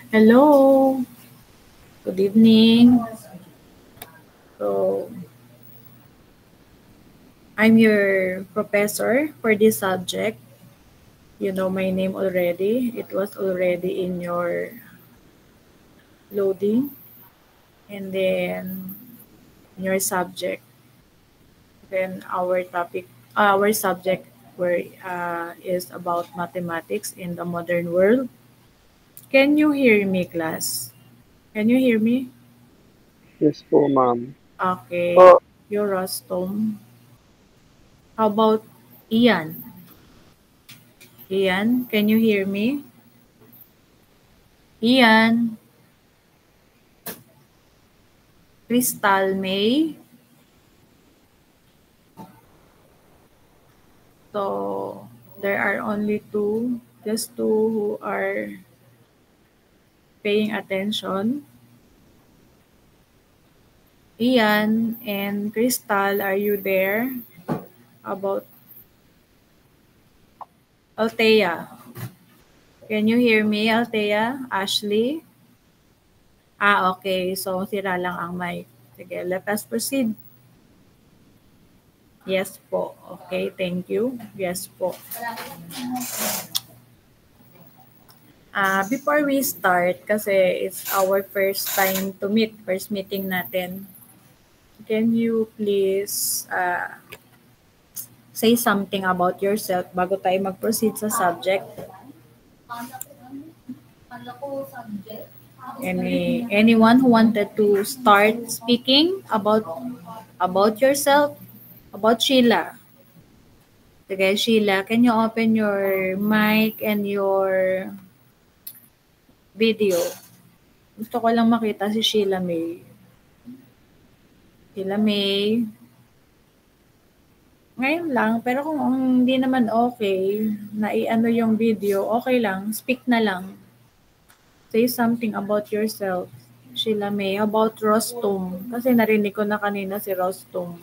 Hello, good evening. So, I'm your professor for this subject. You know my name already. It was already in your loading and then your subject. Then our subject is about mathematics in the modern world. Can you hear me, class? Can you hear me? Yes po, ma'am. Okay, Po, you're Rostom. How about Ian? Ian, can you hear me? Ian, Crystal May. So there are only just two who are paying attention. Ian and Crystal, are you there? About Althea. Can you hear me, Althea? Ashley? Okay. So sira lang ang mic. Sige, let us proceed. Yes po. Okay, thank you. Yes po. Before we start, kasi it's our first time to meet, first meeting natin, can you please say something about yourself bago tayo mag-proceed sa subject? Anyone who wanted to start speaking about yourself? About Sheila? Sige, Sheila, can you open your mic and your video? Gusto ko lang makita si Sheila May. Sheila May. Ngayon lang, pero kung hindi naman okay, na i-ano yung video, okay lang, speak na lang. Say something about yourself. Sheila May, about Rostum. Kasi narinig ko na kanina si Rostum.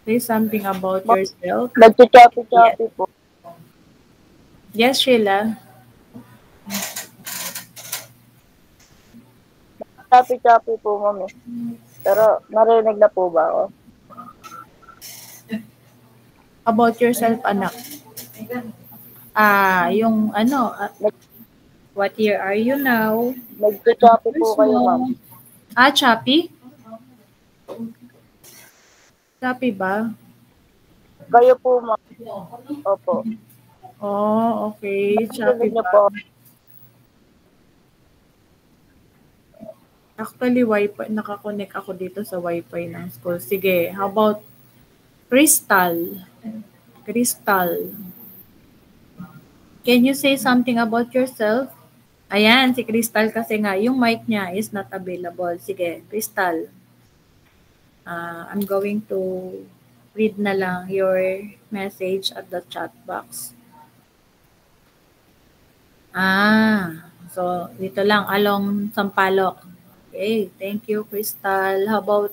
Say something about ma'am, yourself. Yes. nagcha-choppy-choppy po. Yes, Sheila. Choppy-choppy po, ma'am eh. Pero narinig na po ba ako? About yourself, anak. Yung ano, Nag, what year are you now? nagcha-choppy po Course kayo, ma'am. mo. Choppy? Choppy ba? Kayo po, ma'am. Opo. Oh, okay. Choppy Narinig niyo ba? po. Actually, Wi-Fi, nakakonect ako dito sa Wi-Fi ng school. Sige, how about Crystal? Crystal, can you say something about yourself? Ayan, si Crystal kasi nga, yung mic niya is not available. Sige, Crystal, I'm going to read na lang your message at the chat box. So dito lang, along Sampaloc. Okay, thank you, Crystal. How about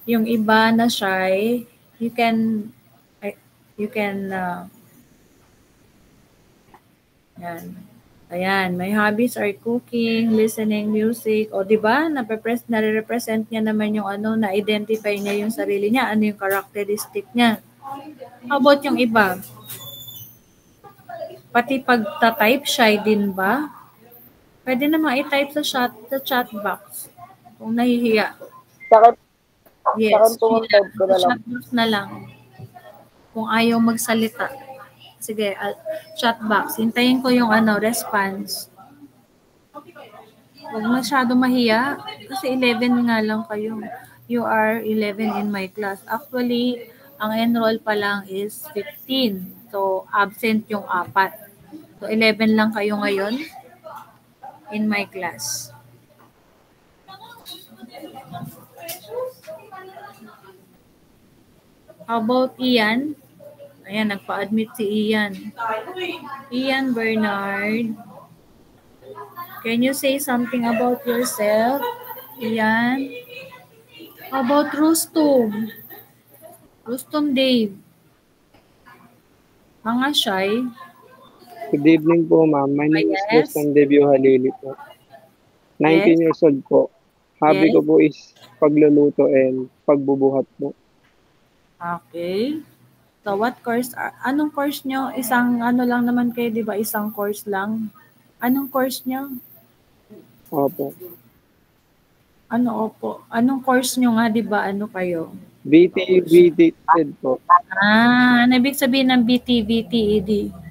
yung iba na shy? You can, you can, yan. Ayan, my hobbies are cooking, listening music. O, di ba? Nare-represent niya naman yung ano, na-identify niya yung sarili niya. Ano yung characteristic niya. How about yung iba? Pati pagta-type, shy din ba? Pwede naman i-type sa chat box. Kung nahihiya. Sa akin, sa akin Yes, po, ma'am, Sheila. type ko Sa na lang. chat box na lang. Kung ayaw magsalita. Sige, chat box. Hintayin ko yung ano, response. Huwag masyado mahiya. Kasi 11 nga lang kayo. You are 11 in my class. Actually, ang enroll pa lang is 15. So, absent yung 4. So, 11 lang kayo ngayon in my class. How about Ian? Ayan, nagpa-admit si Ian. Ian Bernard, can you say something about yourself? Ian? How about Rustum? Rustum Dave? Mga shy? Good evening po, ma'am. My name is Yes. Boston Debut Halili po. 19 Yes. years old po. Hobby ko Yes. po is pagluluto and pagbubuhat po. Okay. So what course anong course nyo? Isang ano lang naman kayo, 'di ba? Isang course lang. Anong course nyo? Opo. Ano opo? Anong course nyo nga, 'di ba? Ano kayo? BT-BT-TED po. Ano ibig sabihin ng BT-BTED?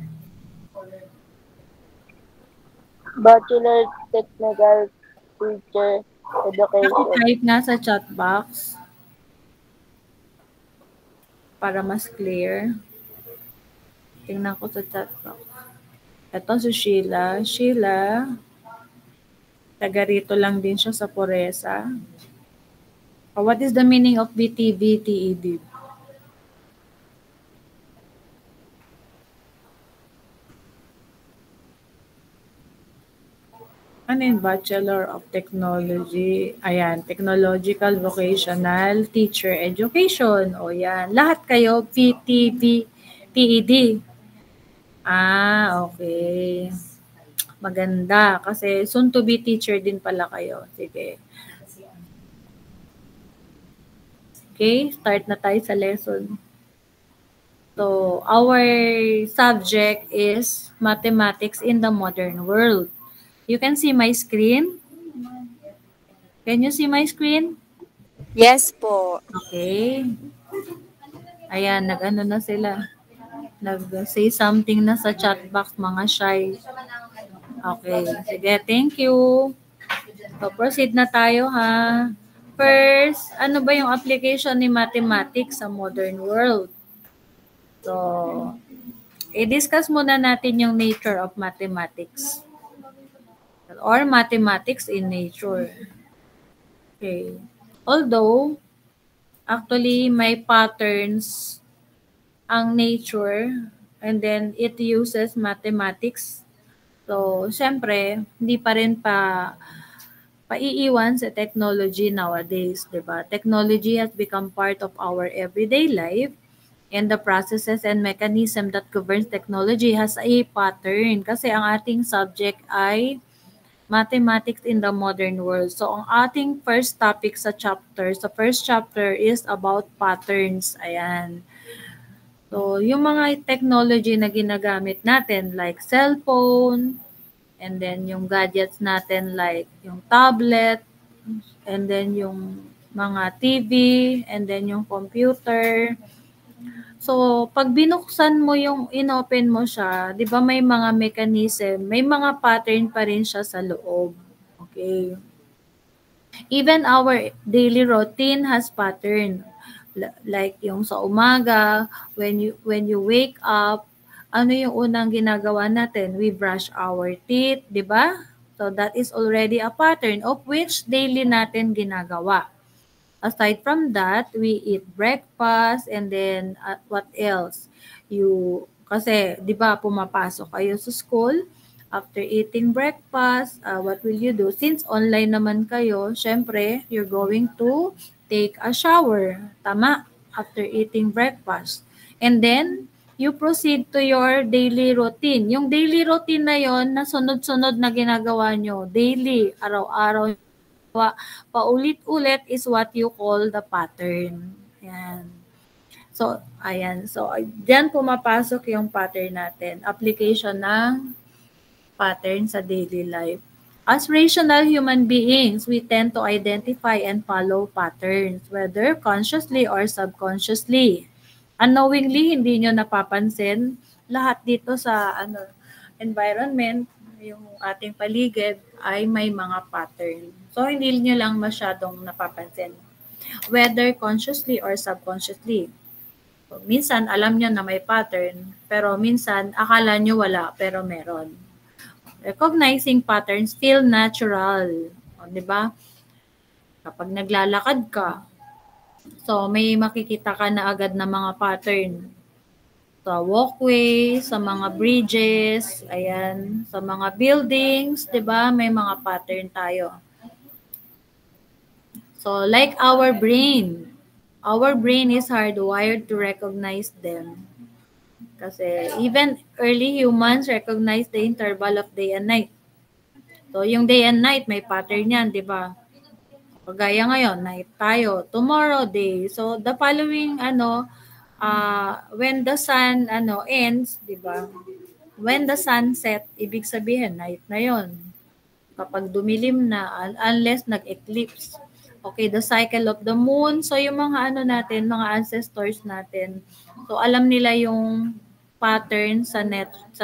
Bachelor Technical Teacher Education. Naki-type nga sa chat box para mas clear. Tingnan ko sa chat box. Ito si Sheila. Sheila, taga rito lang din siya sa Poresa. What is the meaning of BT-BTED? Ano yung Bachelor of Technology? Ayan, Technological Vocational Teacher Education. O yan. Lahat kayo, PTV, okay. Maganda. Kasi soon to be teacher din pala kayo. Sige. Okay, start na tayo sa lesson. So, our subject is mathematics in the modern world. You can see my screen? Can you see my screen? Yes po. Okay. Ayan, nag-ano na sila. Nag-say something na sa chat box, mga shy. Okay, sige, thank you. So, proceed na tayo ha. First, ano ba yung application ni mathematics sa modern world? So, i-discuss muna natin yung nature of mathematics. Or mathematics in nature. Okay. Although, actually, may patterns ang nature and then it uses mathematics. So, syempre, hindi pa rin paiiwan sa technology nowadays, 'di ba? Technology has become part of our everyday life and the processes and mechanism that governs technology has a pattern kasi ang ating subject ay mathematics in the modern world. So, ang ating first topic sa first chapter is about patterns. Ayan. So, yung mga technology na ginagamit natin like cellphone, and then yung gadgets natin like yung tablet, and then yung mga TV, and then yung computer. So, pag binuksan mo yung inopen mo siya, 'di ba may mga mechanism, may mga pattern pa rin siya sa loob. Okay. Even our daily routine has pattern. Like yung sa umaga, when you wake up, ano yung unang ginagawa natin? We brush our teeth, 'di ba? So that is already a pattern of which daily natin ginagawa. Aside from that, we eat breakfast and then what else? Kasi 'di ba pumapasok kayo sa school, after eating breakfast, what will you do? Since online naman kayo, syempre, you're going to take a shower. Tama? After eating breakfast. And then, you proceed to your daily routine. Yung daily routine na yon na sunod-sunod na ginagawa nyo, daily, araw-araw, paulit-ulit is what you call the pattern. Ayan. So, ayan. So, dyan pumapasok yung pattern natin. Application ng pattern sa daily life. As rational human beings, we tend to identify and follow patterns, whether consciously or subconsciously. Unknowingly, hindi nyo napapansin, lahat dito sa environment, yung ating paligid, ay may mga pattern. So, hindi nyo lang masyadong napapansin, whether consciously or subconsciously. So, minsan, alam nyo na may pattern, pero minsan, akala nyo wala, pero meron. Recognizing patterns feel natural. O, di ba? Kapag naglalakad ka, so may makikita ka na agad na mga pattern. Sa walkway, sa mga bridges, ayan, sa mga buildings, di ba? May mga pattern tayo. So, like our brain is hardwired to recognize them. Kasi even early humans recognize the interval of day and night. So, yung day and night, may pattern yan, di ba? Kagaya ngayon, night tayo. Tomorrow, day. So, the following, when the sun, ends, di ba? When the sun set, ibig sabihin, night na yon. Kapag dumilim na, unless nag-eclipse. Okay, the cycle of the moon. So, yung mga natin, mga ancestors natin, so alam nila yung pattern sa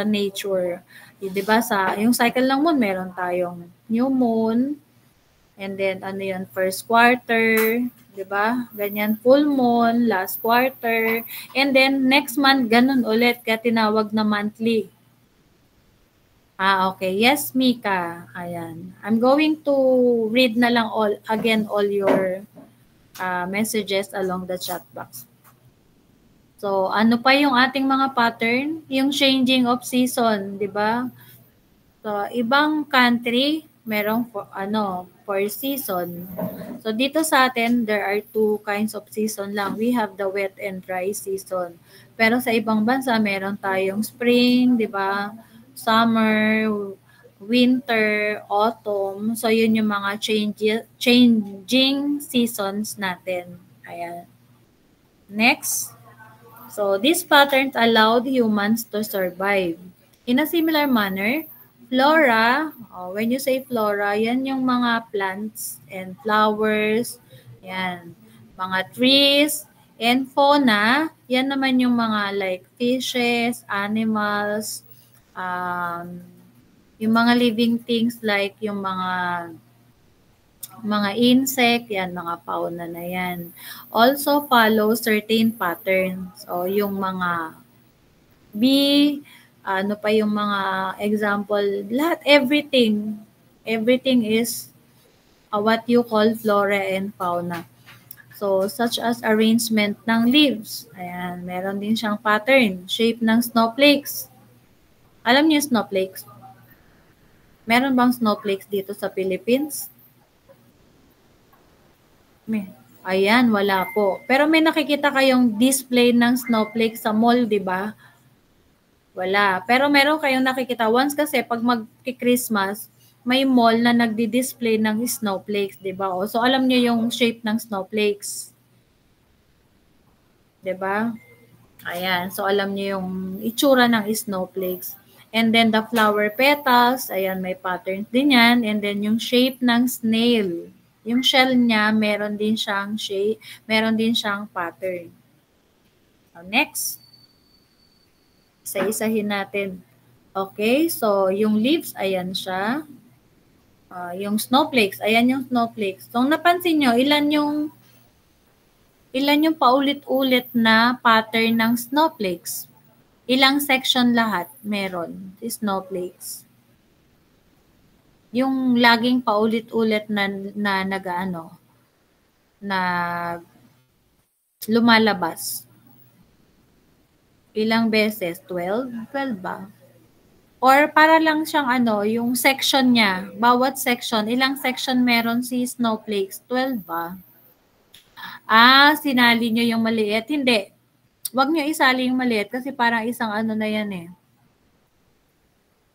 nature. Di ba? Yung cycle ng moon, meron tayong new moon, and then yun, first quarter, di ba? Ganyan, full moon, last quarter, and then next month, ganun ulit, kaya tinawag na monthly. Okay. Yes, Mika. Ayan. I'm going to read na lang all your messages along the chat box. So, ano pa yung ating mga pattern? Yung changing of season, di ba? So, ibang country, merong for season. So, dito sa atin, there are 2 kinds of season lang. We have the wet and dry season. Pero sa ibang bansa, meron tayong spring, di ba? Summer, winter, autumn. So, yun yung mga changing seasons natin. Ayan. Next. So, these patterns allowed humans to survive. In a similar manner, flora, when you say flora, yan yung mga plants and flowers, yan, mga trees, and fauna, yan naman yung mga like fishes, animals, yung mga living things like yung mga insect, yan, mga fauna na yan. Also follow certain patterns. O yung mga bee, ano pa yung mga example, lahat, everything is what you call flora and fauna. So, such as arrangement ng leaves. Ayan, meron din siyang pattern. Shape ng snowflakes. Alam niyo snowflakes? Meron bang snowflakes dito sa Philippines? Ayan, wala po. Pero may nakikita kayong display ng snowflakes sa mall, di ba? Wala. Pero meron kayong nakikita. Once kasi, pag mag-Christmas, may mall na nagdi-display ng snowflakes, di ba? So, alam niyo yung shape ng snowflakes. Di ba? Ayan. So, alam niyo yung itsura ng snowflakes. And then, the flower petals, ayan, may patterns din yan. And then, yung shape ng snail. Yung shell niya, meron din siyang shape, meron din siyang pattern. So, next. Isa-isahin natin. Okay, so yung leaves, ayan siya. Yung snowflakes, ayan yung snowflakes. So, napansin nyo, ilan yung paulit-ulit na pattern ng snowflakes? Ilang section lahat meron, snowflakes? Yung laging paulit-ulit na lumalabas. Ilang beses? 12? 12 ba? Or para lang siyang yung section niya, bawat section, ilang section meron si snowflakes? 12 ba? Sinali nyo yung maliit. Hindi. Huwag nyo isali yung maliit kasi parang isang na yan eh.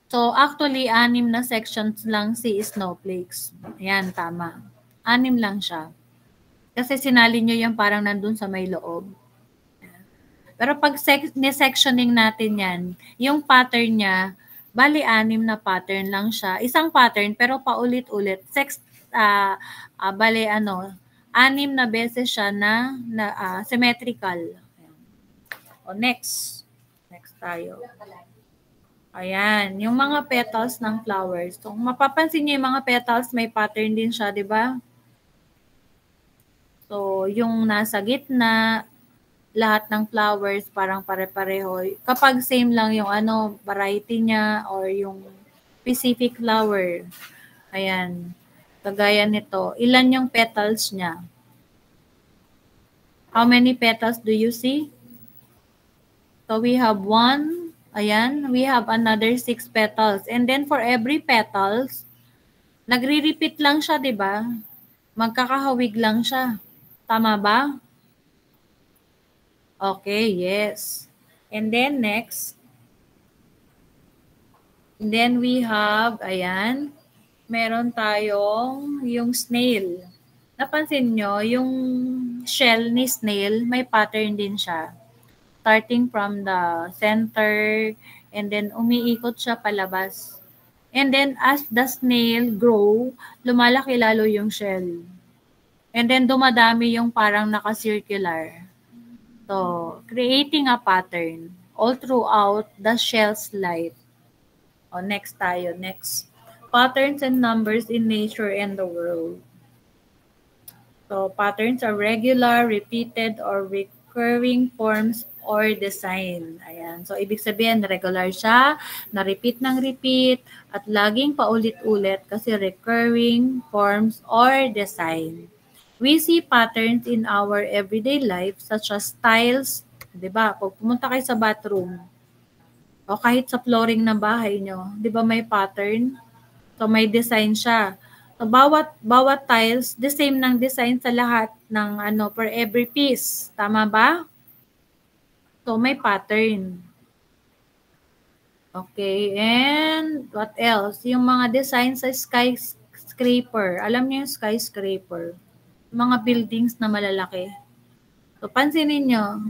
So, actually, 6 na sections lang si snowflakes. Ayan, tama. 6 lang siya. Kasi sinali nyo yung parang nandun sa may loob. Pero pag sectioning natin yan, yung pattern niya, bali 6 na pattern lang siya. Isang pattern, pero paulit-ulit. Bali 6 na beses siya na symmetrical. O, next. Next tayo. Ayan, yung mga petals ng flowers. So, mapapansin niyo yung mga petals, may pattern din siya, di ba? So, yung nasa gitna, lahat ng flowers parang pare-pareho. Kapag same lang yung variety niya or yung specific flower. Ayan. Kagaya nito. Ilan yung petals niya? How many petals do you see? So, we have 1. Ayan, we have another 6 petals. And then for every petals, nagre-repeat lang siya, di ba? Magkakahawig lang siya. Tama ba? Okay, yes. And then next, and then we have, ayan, meron tayong yung snail. Napansin nyo, yung shell ni snail, may pattern din siya. Starting from the center, and then umiikot siya palabas. And then as the snail grow, lumalaki lalo yung shell. And then dumadami yung parang naka-circular. So, creating a pattern all throughout the shell's life. O, next tayo. Next. Patterns and numbers in nature and the world. So, patterns are regular, repeated, or recurring forms or design. Ayan. So, ibig sabihin, regular siya, na-repeat ng repeat, at laging paulit-ulit kasi recurring forms or design. We see patterns in our everyday life such as tiles, 'di ba? Pag pumunta kayo sa bathroom o kahit sa flooring ng bahay nyo, 'di ba may pattern? So may design siya. So bawat tiles, the same ng design sa lahat ng per every piece. Tama ba? So may pattern. Okay, and what else? Yung mga design sa skyscraper. Alam niyo yung skyscraper? Mga buildings na malalaki. So pansinin nyo,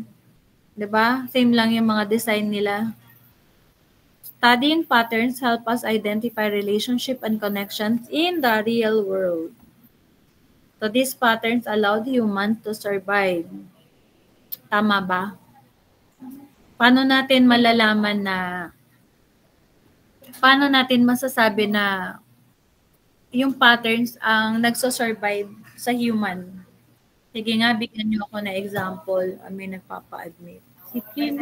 'di ba? Same lang yung mga design nila. Studying patterns help us identify relationship and connections in the real world. So these patterns allowed humans to survive. Tama ba? Paano natin malalaman na, paano natin masasabi na yung patterns ang nagsosurvive sa human? Sige nga, bigyan niyo ako na example. May nagpapa-admit. Si Kim.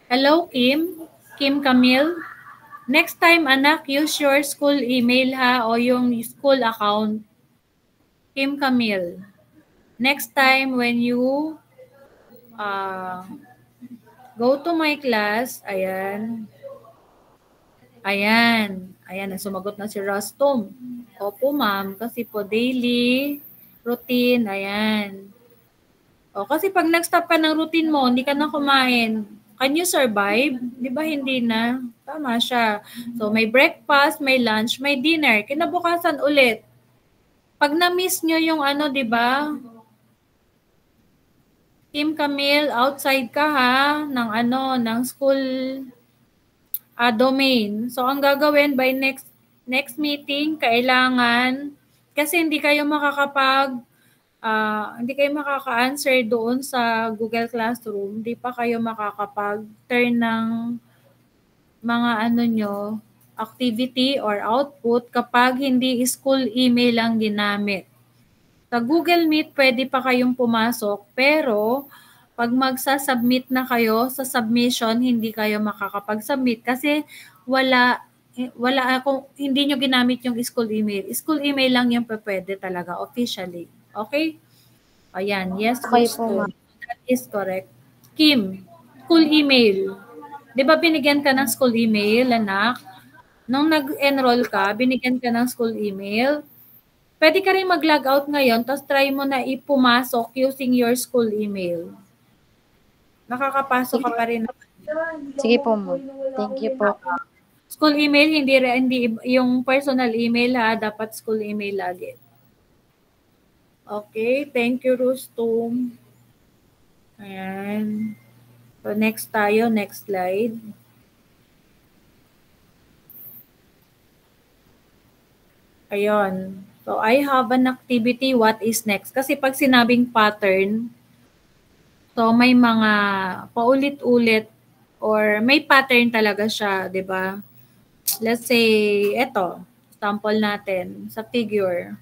Hello, Kim. Kim Camille. Next time, anak, use your school email ha o yung school account. Kim Camille. Next time when you go to my class, ayan. Ayan. Ayan, sumagot na si Rastom. Opo, ma'am. Kasi po daily routine. Ayan. O, kasi pag nag-stop ka ng routine mo, hindi ka na kumain, can you survive? Di ba hindi na? Tama siya. So, may breakfast, may lunch, may dinner. Kinabukasan ulit. Pag na-miss nyo yung di ba? Team Camille, outside ka ha, ng school domain. So, ang gagawin by next meeting, kailangan, kasi hindi kayo makaka-answer doon sa Google Classroom, hindi pa kayo makakapag-turn ng mga activity or output kapag hindi school email ang ginamit. Sa Google Meet, pwede pa kayong pumasok, pero pag magsasubmit na kayo sa submission, hindi kayo makakapag-submit kasi kung hindi nyo ginamit yung school email. School email lang yung pwede talaga, officially. Okay? Ayan, yes, Okay gusto. po, ma'am. That is correct. Kim, school email. Di ba binigyan ka ng school email, anak? Nung nag-enroll ka, binigyan ka ng school email. Pwede ka rin mag-log out ngayon, tapos try mo na ipumasok using your school email. Nakakapasok ka pa rin. Sige po, ma'am. Thank you po. School email, hindi yung personal email ha, dapat school email lagi. Okay, thank you, Rustum. Ayan. So, next tayo, next slide. Ayun. So, I have an activity, what is next? Kasi pag sinabing pattern, so may mga paulit-ulit or may pattern talaga siya, di ba? Let's say, eto, sample natin sa figure.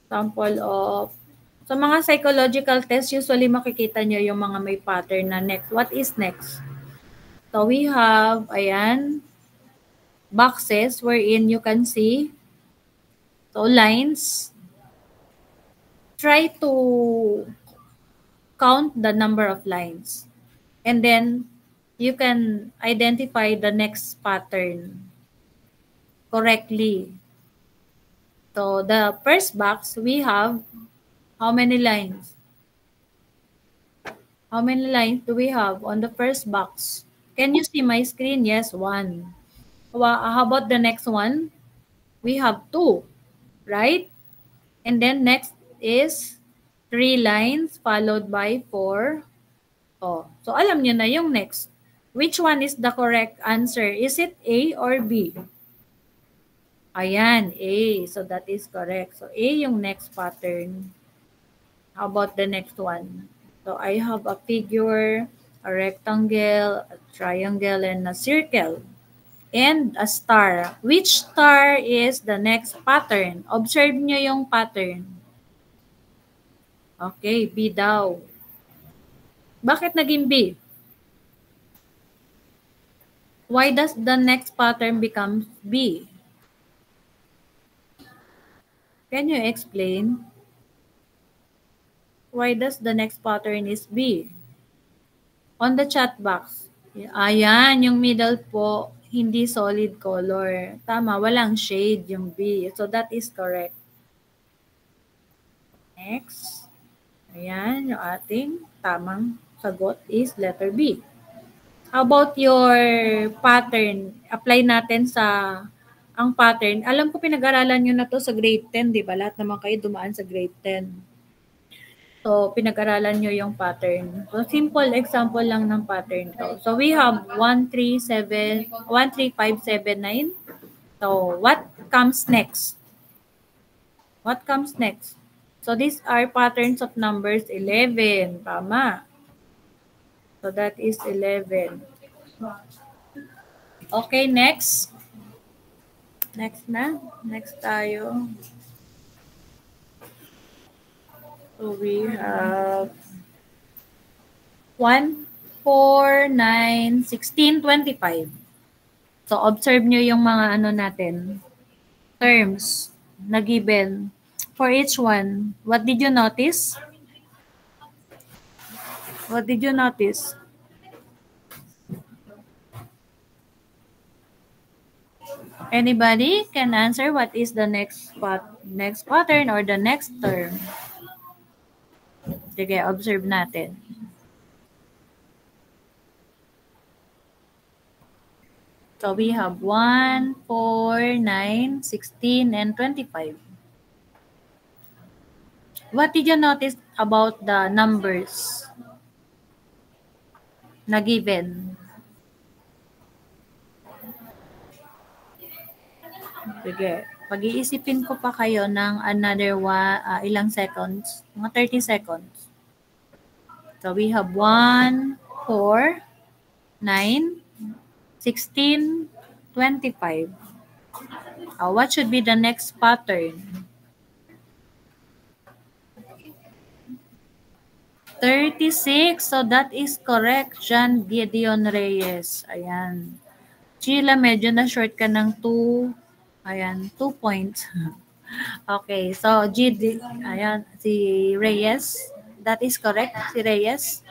Sample of, sa mga psychological test, usually makikita nyo yung mga may pattern na next. What is next? So, we have, ayan, boxes wherein you can see, so lines. Try to count the number of lines. And then, you can identify the next pattern correctly. So, the first box, we have how many lines? How many lines do we have on the first box? Can you see my screen? Yes, 1. How about the next one? We have 2, right? And then next is 3 lines followed by 4. Oh, so alam nyo na yung next. Which one is the correct answer? Is it A or B? Ayan, A. So that is correct. So A yung next pattern. How about the next one? So I have a figure, a rectangle, a triangle, and a circle. And a star. Which star is the next pattern? Observe nyo yung pattern. Okay, B daw. Bakit naging B? Why does the next pattern become B? Can you explain? Why does the next pattern is B? On the chat box. Ayan, yung middle po, hindi solid color. Tama, walang shade yung B. So that is correct. Next. Ayan, yung ating tamang sagot is letter B. How about your pattern? Apply natin sa ang pattern. Alam ko pinag-aralan nyo na to sa grade 10, di ba? Lahat naman kayo dumaan sa grade 10. So, pinag-aralan nyo yung pattern. So, simple example lang ng pattern to. So, we have 13579. So, what comes next? What comes next? So, these are patterns of numbers 11. Tama. So, that is 11. Okay, next. Next na. Next tayo. So, we have 1, 4, 9, 16, 25. So, observe nyo yung mga ano natin. Terms na given. For each one, what did you notice? What did you notice? Anybody can answer what is the next pattern or the next term? Sige, observe natin. So we have 1, 4, 9, 16, and 25. What did you notice about the numbers na given? Sige, pag-iisipin ko pa kayo ng another ilang seconds, mga 30 seconds. So we have 1, 4, 9, 16, 25. What should be the next pattern? 36. So that is correct, John Gideon Reyes. Ayan. Sheila, medyo na short ka ng 2. Ayan, 2 points. Okay, so ayan, si Reyes. That is correct, si Reyes.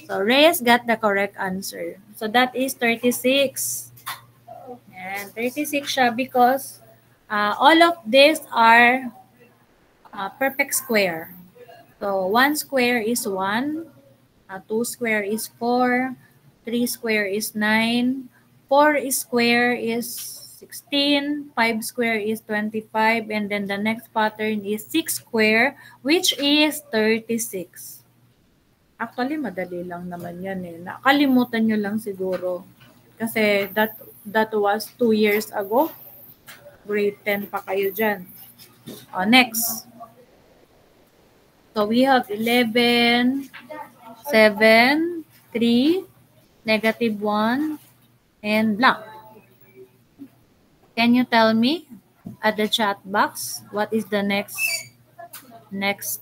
So Reyes got the correct answer. So that is 36. And 36 siya because all of these are perfect square. So 1 square is 1, 2 square is 4, 3 square is 9, 4 square is 16, 5 square is 25, and then the next pattern is 6 square, which is 36. Actually, madali lang naman yan eh. Nakalimutan nyo lang siguro. Kasi that was 2 years ago. Grade 10 pa kayo dyan. Next. So we have 11, 7, 3, negative 1, and blank. Can you tell me at the chat box what is the next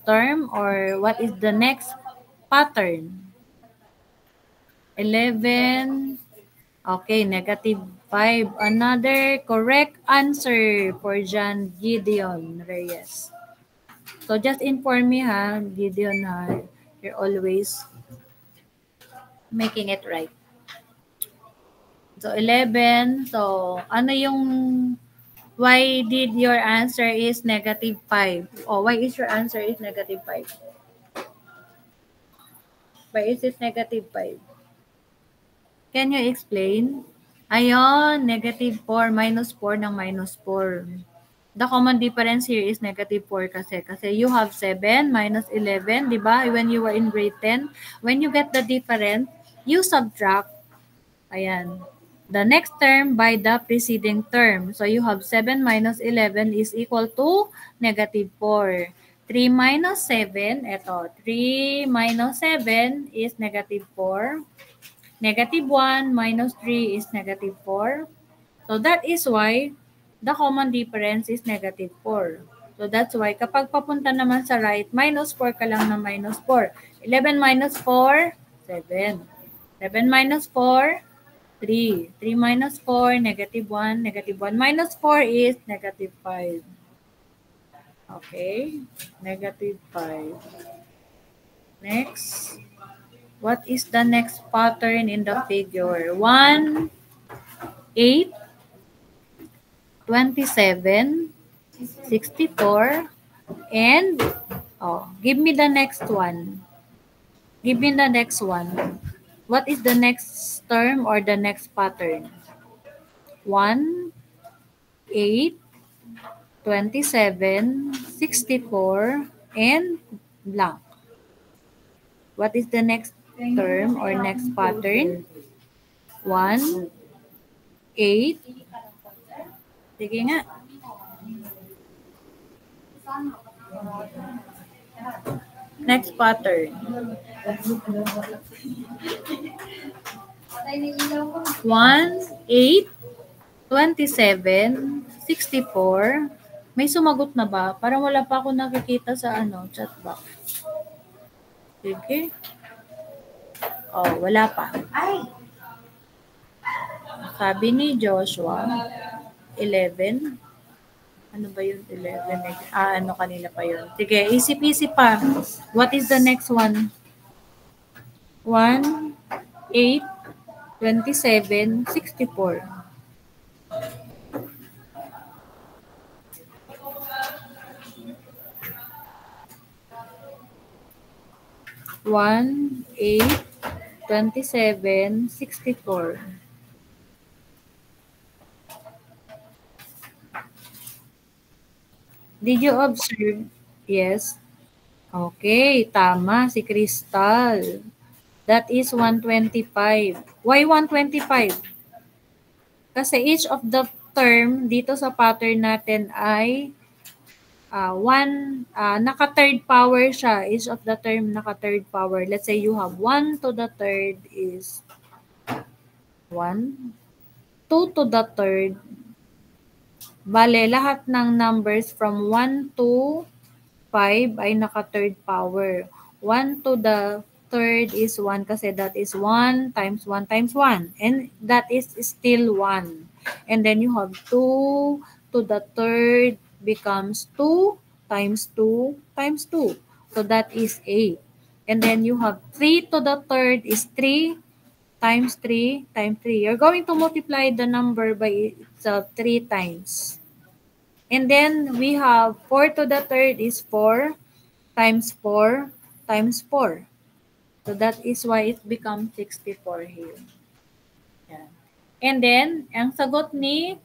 term or what is the next pattern? 11. Okay, negative 5. Another correct answer for John Gideon Reyes. So just inform me ha, Gideon ha. You're always making it right. So 11. So ano yung why did your answer is negative 5? Oh, why is your answer is negative 5? Why is it negative 5? Can you explain? Ayon, negative 4 minus 4 ng minus 4. The common difference here is negative 4 kasi you have 7 minus 11, di ba? When you were in grade 10, when you get the difference, you subtract, ayan, the next term by the preceding term. So you have 7 minus 11 is equal to negative 4. 3 minus 7, eto, 3 minus 7 is negative 4. Negative 1 minus 3 is negative 4. So that is why the common difference is negative 4. So that's why kapag papunta naman sa right, minus 4 ka lang na minus 4. 11 minus 4, 7. 7 minus 4, 3. 3 minus 4, negative 1. Negative 1 minus 4 is negative 5. Okay, negative 5. Next. What is the next pattern in the figure? 1, 8, 27, 64, and, give me the next one. Give me the next one. What is the next term or the next pattern? 1, 8, 27, 64, and blank. What is the next term or next pattern? 1, 8. Sige nga. Next pattern. 1, 8, 27, 64. May sumagot na ba? Parang wala pa ako nakikita sa chat box. Sige. Wala pa. Sabi ni Joshua, 11. Ano ba yun? 11. Kanila pa yun. Sige, isip-isip pa. What is the next one? 1, 8, 27, 64. One, 8, 27, 64. Did you observe? Yes. Okay, tama si Crystal. That is 125. Why 125? Kasi each of the term dito sa pattern natin ay naka-third power siya. Each of the term naka-third power. Let's say you have 1 to the third is 1. 2 to the third. Bale, lahat ng numbers from 1 to 5 ay naka-third power. 1 to the third is 1 kasi that is 1 times 1 times 1. And that is still 1. And then you have 2 to the third becomes 2 times 2 times 2. So that is 8. And then you have 3 to the third is 3 times 3 times 3. You're going to multiply the number by itself 3 times. And then we have 4 to the third is 4 times 4 times 4. So that is why it becomes 64 here. Yeah. And then, ang sagot ni,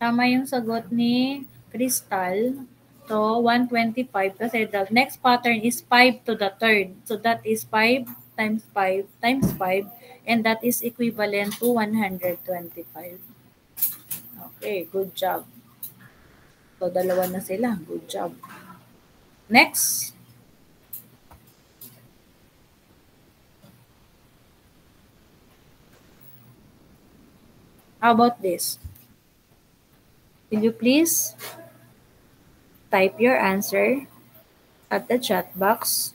tama yung sagot ni Crystal. So, 125 kasi the next pattern is 5 to the third. So that is 5 times 5 times 5 and that is equivalent to 125. Okay, good job. So, dalawa na sila. Good job. Next. How about this? Will you please type your answer at the chat box?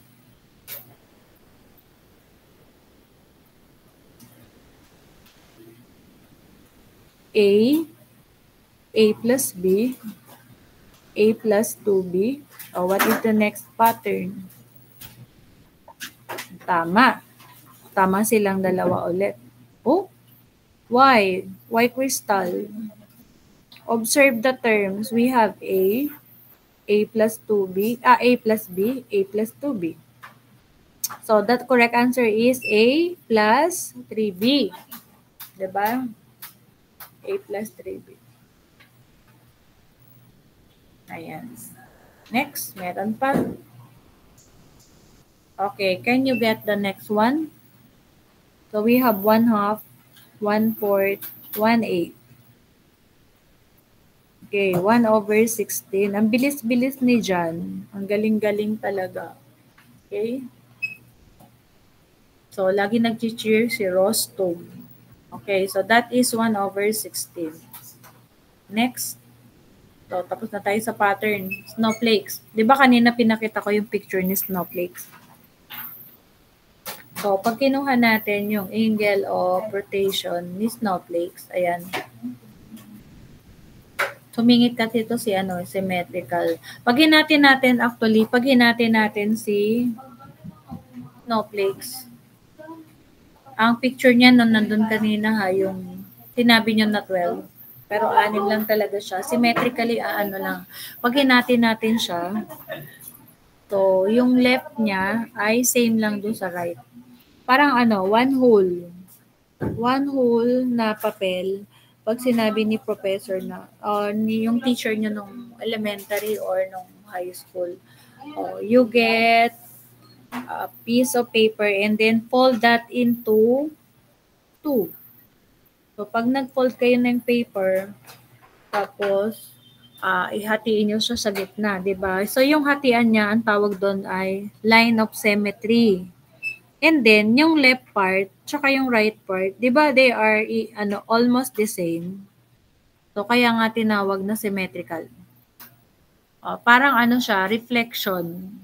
A plus B, A plus 2B. What is the next pattern? Tama. Tama silang dalawa ulit. Why? Why Crystal? Observe the terms. We have A plus 2B, A plus B, A plus 2B. So, that correct answer is A plus 3B. Diba? A plus 3B. Ayan. Next, meron pa. Okay, can you get the next one? So, we have 1/2, 1/4, 1/8. Okay, 1/16. Ang bilis-bilis ni Jan. Ang galing-galing talaga. Okay? So, lagi nag-cheer si Rostov. Okay, so that is 1/16. Next. So, tapos na tayo sa pattern. Snowflakes. Di ba kanina pinakita ko yung picture ni snowflakes? So, pag kinuha natin yung angle of rotation ni snowflakes, ayan. Sumingit kasi ito si symmetrical. Pag hinatin natin si snowflakes, ang picture niya nung nandun kanina yung sinabi niyo na 12. Pero 6 lang talaga siya. Symmetrically, lang. Pag hinatin natin siya, so yung left niya ay same lang dun sa right. Parang one whole na papel. Pag sinabi ni professor na, yung teacher niyo nung elementary or nung high school, you get a piece of paper and then fold that into 2. So, pag nag-fold kayo ng paper, tapos, ihatiin nyo siya sa gitna, di ba? So, yung hatian niya, ang tawag doon ay line of symmetry. And then, yung left part, tsaka yung right part, di ba they are almost the same? So, kaya nga tinawag na symmetrical. Parang siya, reflection.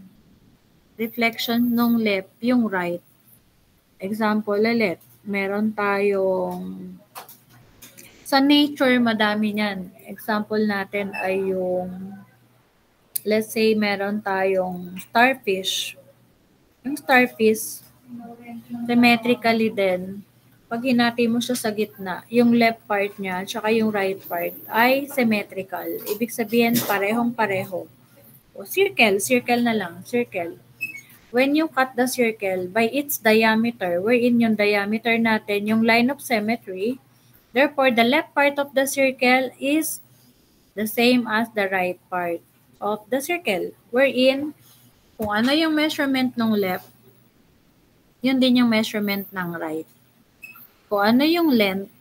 Reflection nung left, yung right. Example, left. Meron tayong sa nature, madami niyan. Example natin ay yung, let's say, meron tayong starfish. Yung starfish, symmetrically din, pag hinati mo siya sa gitna, yung left part niya, tsaka yung right part, ay symmetrical. Ibig sabihin, parehong-pareho. O circle na lang, circle. When you cut the circle by its diameter, wherein yung diameter natin, yung line of symmetry, therefore, the left part of the circle is the same as the right part of the circle. Wherein, kung ano yung measurement ng left, yun din yung measurement ng right. Kung ano yung length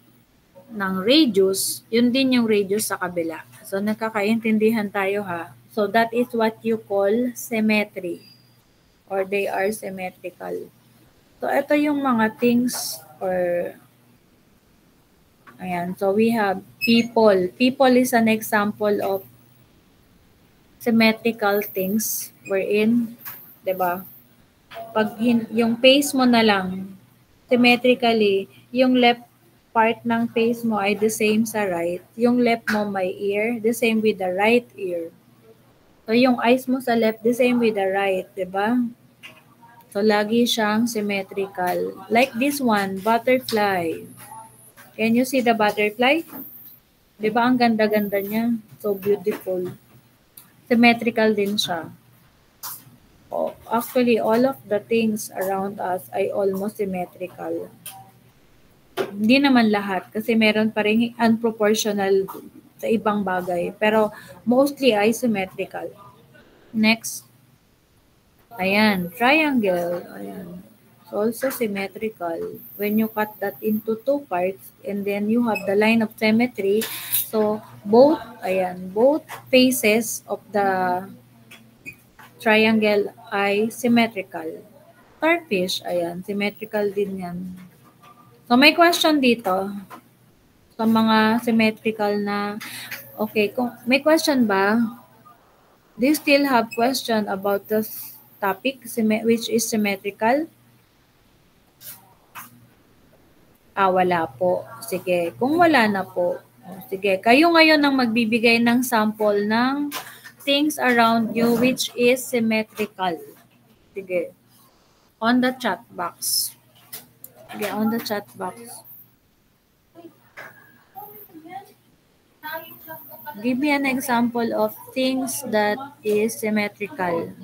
ng radius, yun din yung radius sa kabila. So, nagkakaintindihan tayo ha. So, that is what you call symmetry. Or they are symmetrical. So, ito yung mga things or ayan. So, we have people. People is an example of symmetrical things wherein, diba? Pag yung face mo na lang, symmetrically, yung left part ng face mo ay the same sa right. Yung left mo may ear, the same with the right ear. So, yung eyes mo sa left, the same with the right, diba? So, lagi siyang symmetrical. Like this one, butterfly. Can you see the butterfly? Di ba ang ganda-ganda niya? So beautiful. Symmetrical din siya. Actually, all of the things around us ay almost symmetrical. Hindi naman lahat kasi meron pa rin unproportional sa ibang bagay. Pero mostly ay symmetrical. Next. Ayan, triangle. Ayan. Also symmetrical. When you cut that into 2 parts and then you have the line of symmetry, so both faces of the triangle ay symmetrical. Starfish, ayan, symmetrical din yan. So may question dito sa mga symmetrical na, okay, kung may question ba? Do you still have question about this topic which is symmetrical? Wala po. Sige, kung wala na po, sige, kayo ngayon ang magbibigay ng sample ng things around you which is symmetrical. Sige, on the chat box. Sige, on the chat box. Give me an example of things that is symmetrical.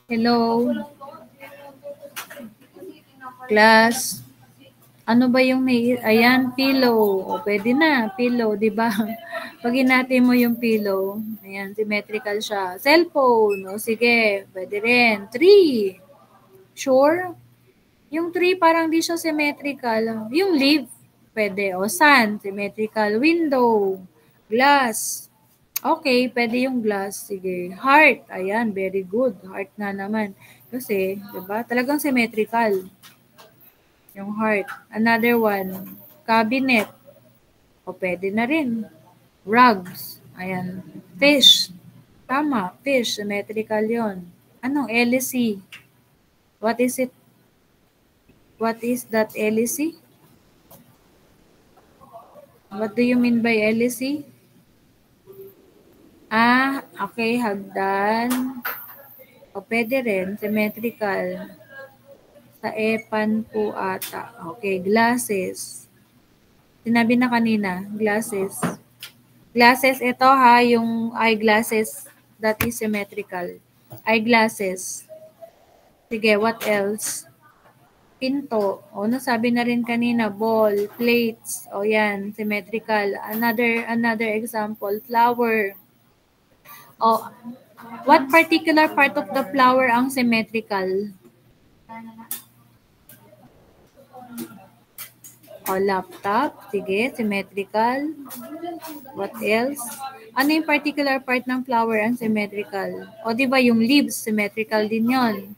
Hello, class. Ano ba yung may... Ayan, pillow. O, pwede na. Pillow, di ba? Pag hinati mo yung pillow, ayan, symmetrical siya. Cellphone. O, sige. Pwede rin. Tree. Sure? Yung tree parang di siya symmetrical. Yung leaf, pwede. O, sun, symmetrical. Window. Glass. Okay, pwede yung glass. Sige. Heart. Ayan, very good. Heart na naman. Kasi, di ba? Talagang symmetrical. Yung heart. Another one, cabinet. O pwede na rin. Rugs. Ayan. Fish. Tama. Fish. Symmetrical yon. Anong LC? What is it? What is that LC? What do you mean by LC? Ah, okay. Hagdan. O pwede rin. Symmetrical. Sa EPAN po ata. Okay. Glasses. Sinabi na kanina. Glasses. Glasses, ito ha, yung eyeglasses that is symmetrical. Eyeglasses. Sige, what else? Pinto. O, nasabi na rin kanina, ball, plates. O, yan, symmetrical. Another example, flower. O, what particular part of the flower ang symmetrical? O, laptop. Sige, symmetrical. What else? Ano yung particular part ng flower ang symmetrical? O, di ba yung leaves, symmetrical din yon,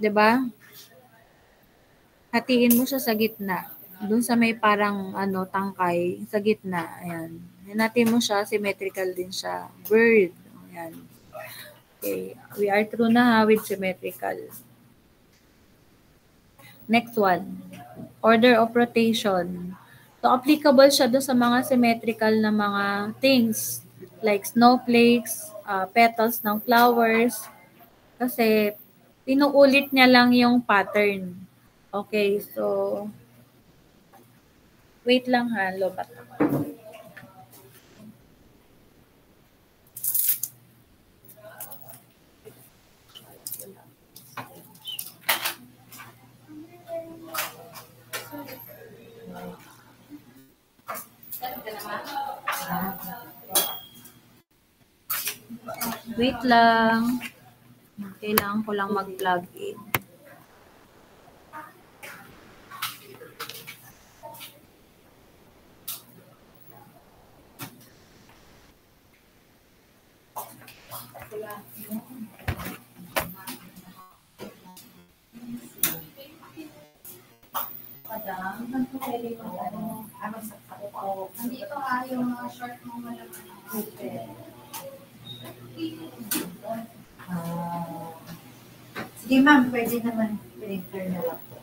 di ba? Hatiin mo siya sa gitna. Doon sa may parang tangkay, sa gitna. Ayan. Hinati mo siya, symmetrical din siya. Bird. Ayan. Okay. We are through na ha with symmetrical. Next one. Order of rotation. So, applicable siya doon sa mga symmetrical na mga things like snowflakes, petals ng flowers. Kasi, pinuulit niya lang yung pattern. Okay, so, wait lang ha, lobat. Wait lang. Kailangan ko lang mag-plug in. Nandito yung short mo malaman. Sige ma'am, pwede naman printer na lang po.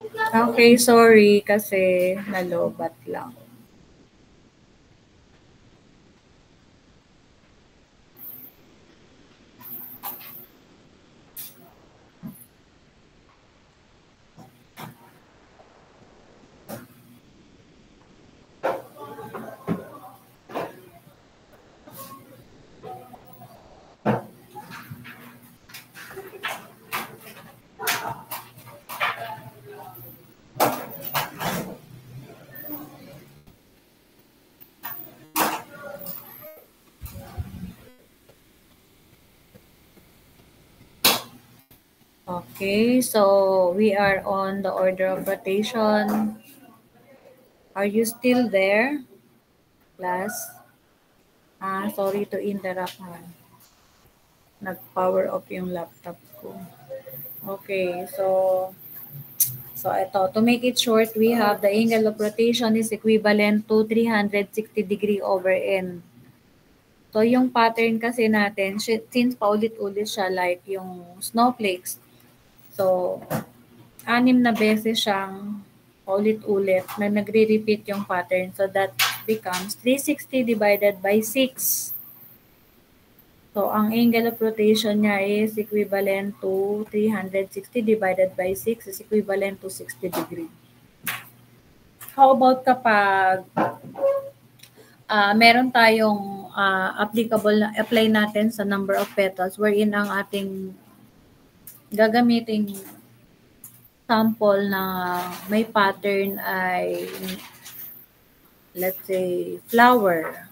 Okay, sorry kasi nalobat lang. Okay, so we are on the order of rotation. Are you still there, class? Sorry to interrupt ha. Nag-power off yung laptop ko. Okay, so ito, to make it short, we have the angle of rotation is equivalent to 360 degree over n. So yung pattern kasi natin, since paulit-ulit siya like yung snowflakes, so 6 na beses siyang paulit-ulit na nagre-repeat yung pattern. So that becomes 360 divided by 6. So, ang angle of rotation niya is equivalent to 360 divided by 6 is equivalent to 60 degree. How about kapag meron tayong apply natin sa number of petals wherein ang ating gagamiting sample na may pattern ay let's say flower.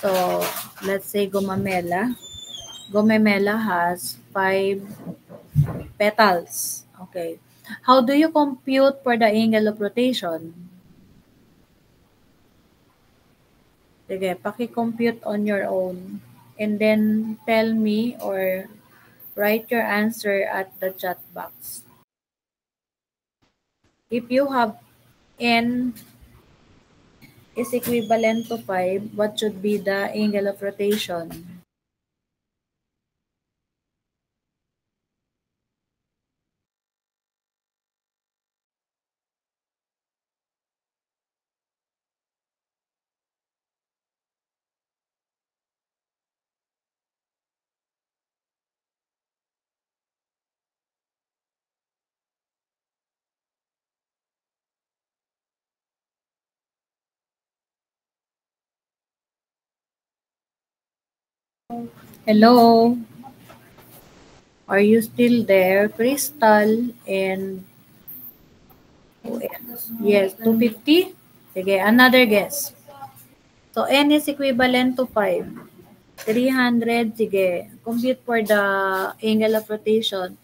So, let's say gumamela. Gumamela has 5 petals. Okay. How do you compute for the angle of rotation? Sige, paki-compute on your own. And then tell me or write your answer at the chat box. If you have n is equivalent to 5, what should be the angle of rotation? Hello? Are you still there? Crystal and yes, 250? Sige, another guess. So, n is equivalent to 5. 300, sige. Compute for the angle of rotation.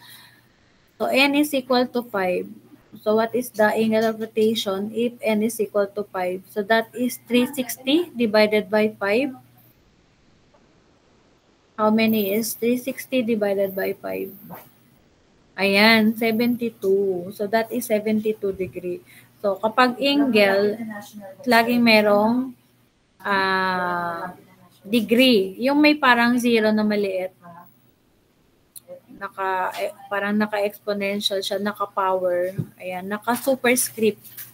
So, n is equal to 5. So, what is the angle of rotation if n is equal to 5? So, that is 360 divided by 5. How many is 360 divided by 5? Ayan, 72. So, that is 72 degree. So, kapag angle, laging merong degree. Yung may parang zero na maliit. Parang naka-exponential siya, naka-power. Ayan, naka-superscript.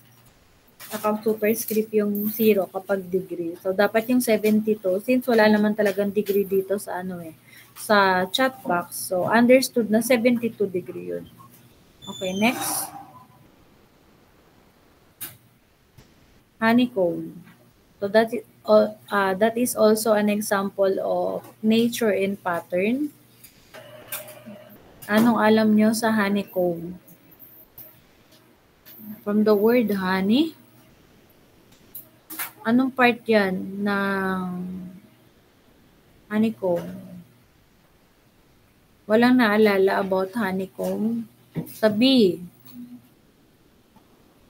Naka-superscript yung zero kapag degree. So, dapat yung 72. Since wala naman talagang degree dito sa sa chat box. So, understood na 72 degree yun. Okay, next. Honeycomb. So, that is also an example of nature in pattern. Anong alam nyo sa honeycomb? From the word honey, anong part yan ng honeycomb? Walang naalala about honeycomb? Sa bee.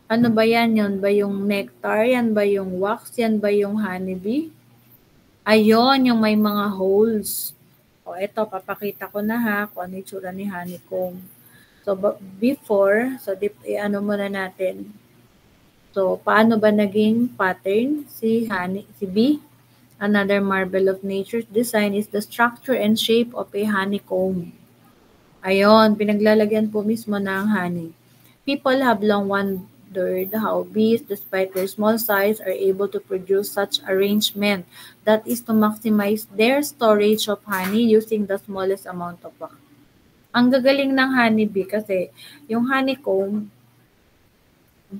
Ano ba yan? Yan ba yung nectar? Yan ba yung wax? Yan ba yung honeybee? Ayun, yung may mga holes. O, eto, papakita ko na ha kung ano yung tsura ni honeycomb. So, before, so, ano muna natin. So, paano ba naging pattern si bee? Another marvel of nature's design is the structure and shape of a honeycomb. Ayun, pinaglalagyan po mismo ng honey. People have long wondered how bees, despite their small size, are able to produce such arrangement that is to maximize their storage of honey using the smallest amount of wax. Ang gagaling ng honeybee kasi yung honeycomb,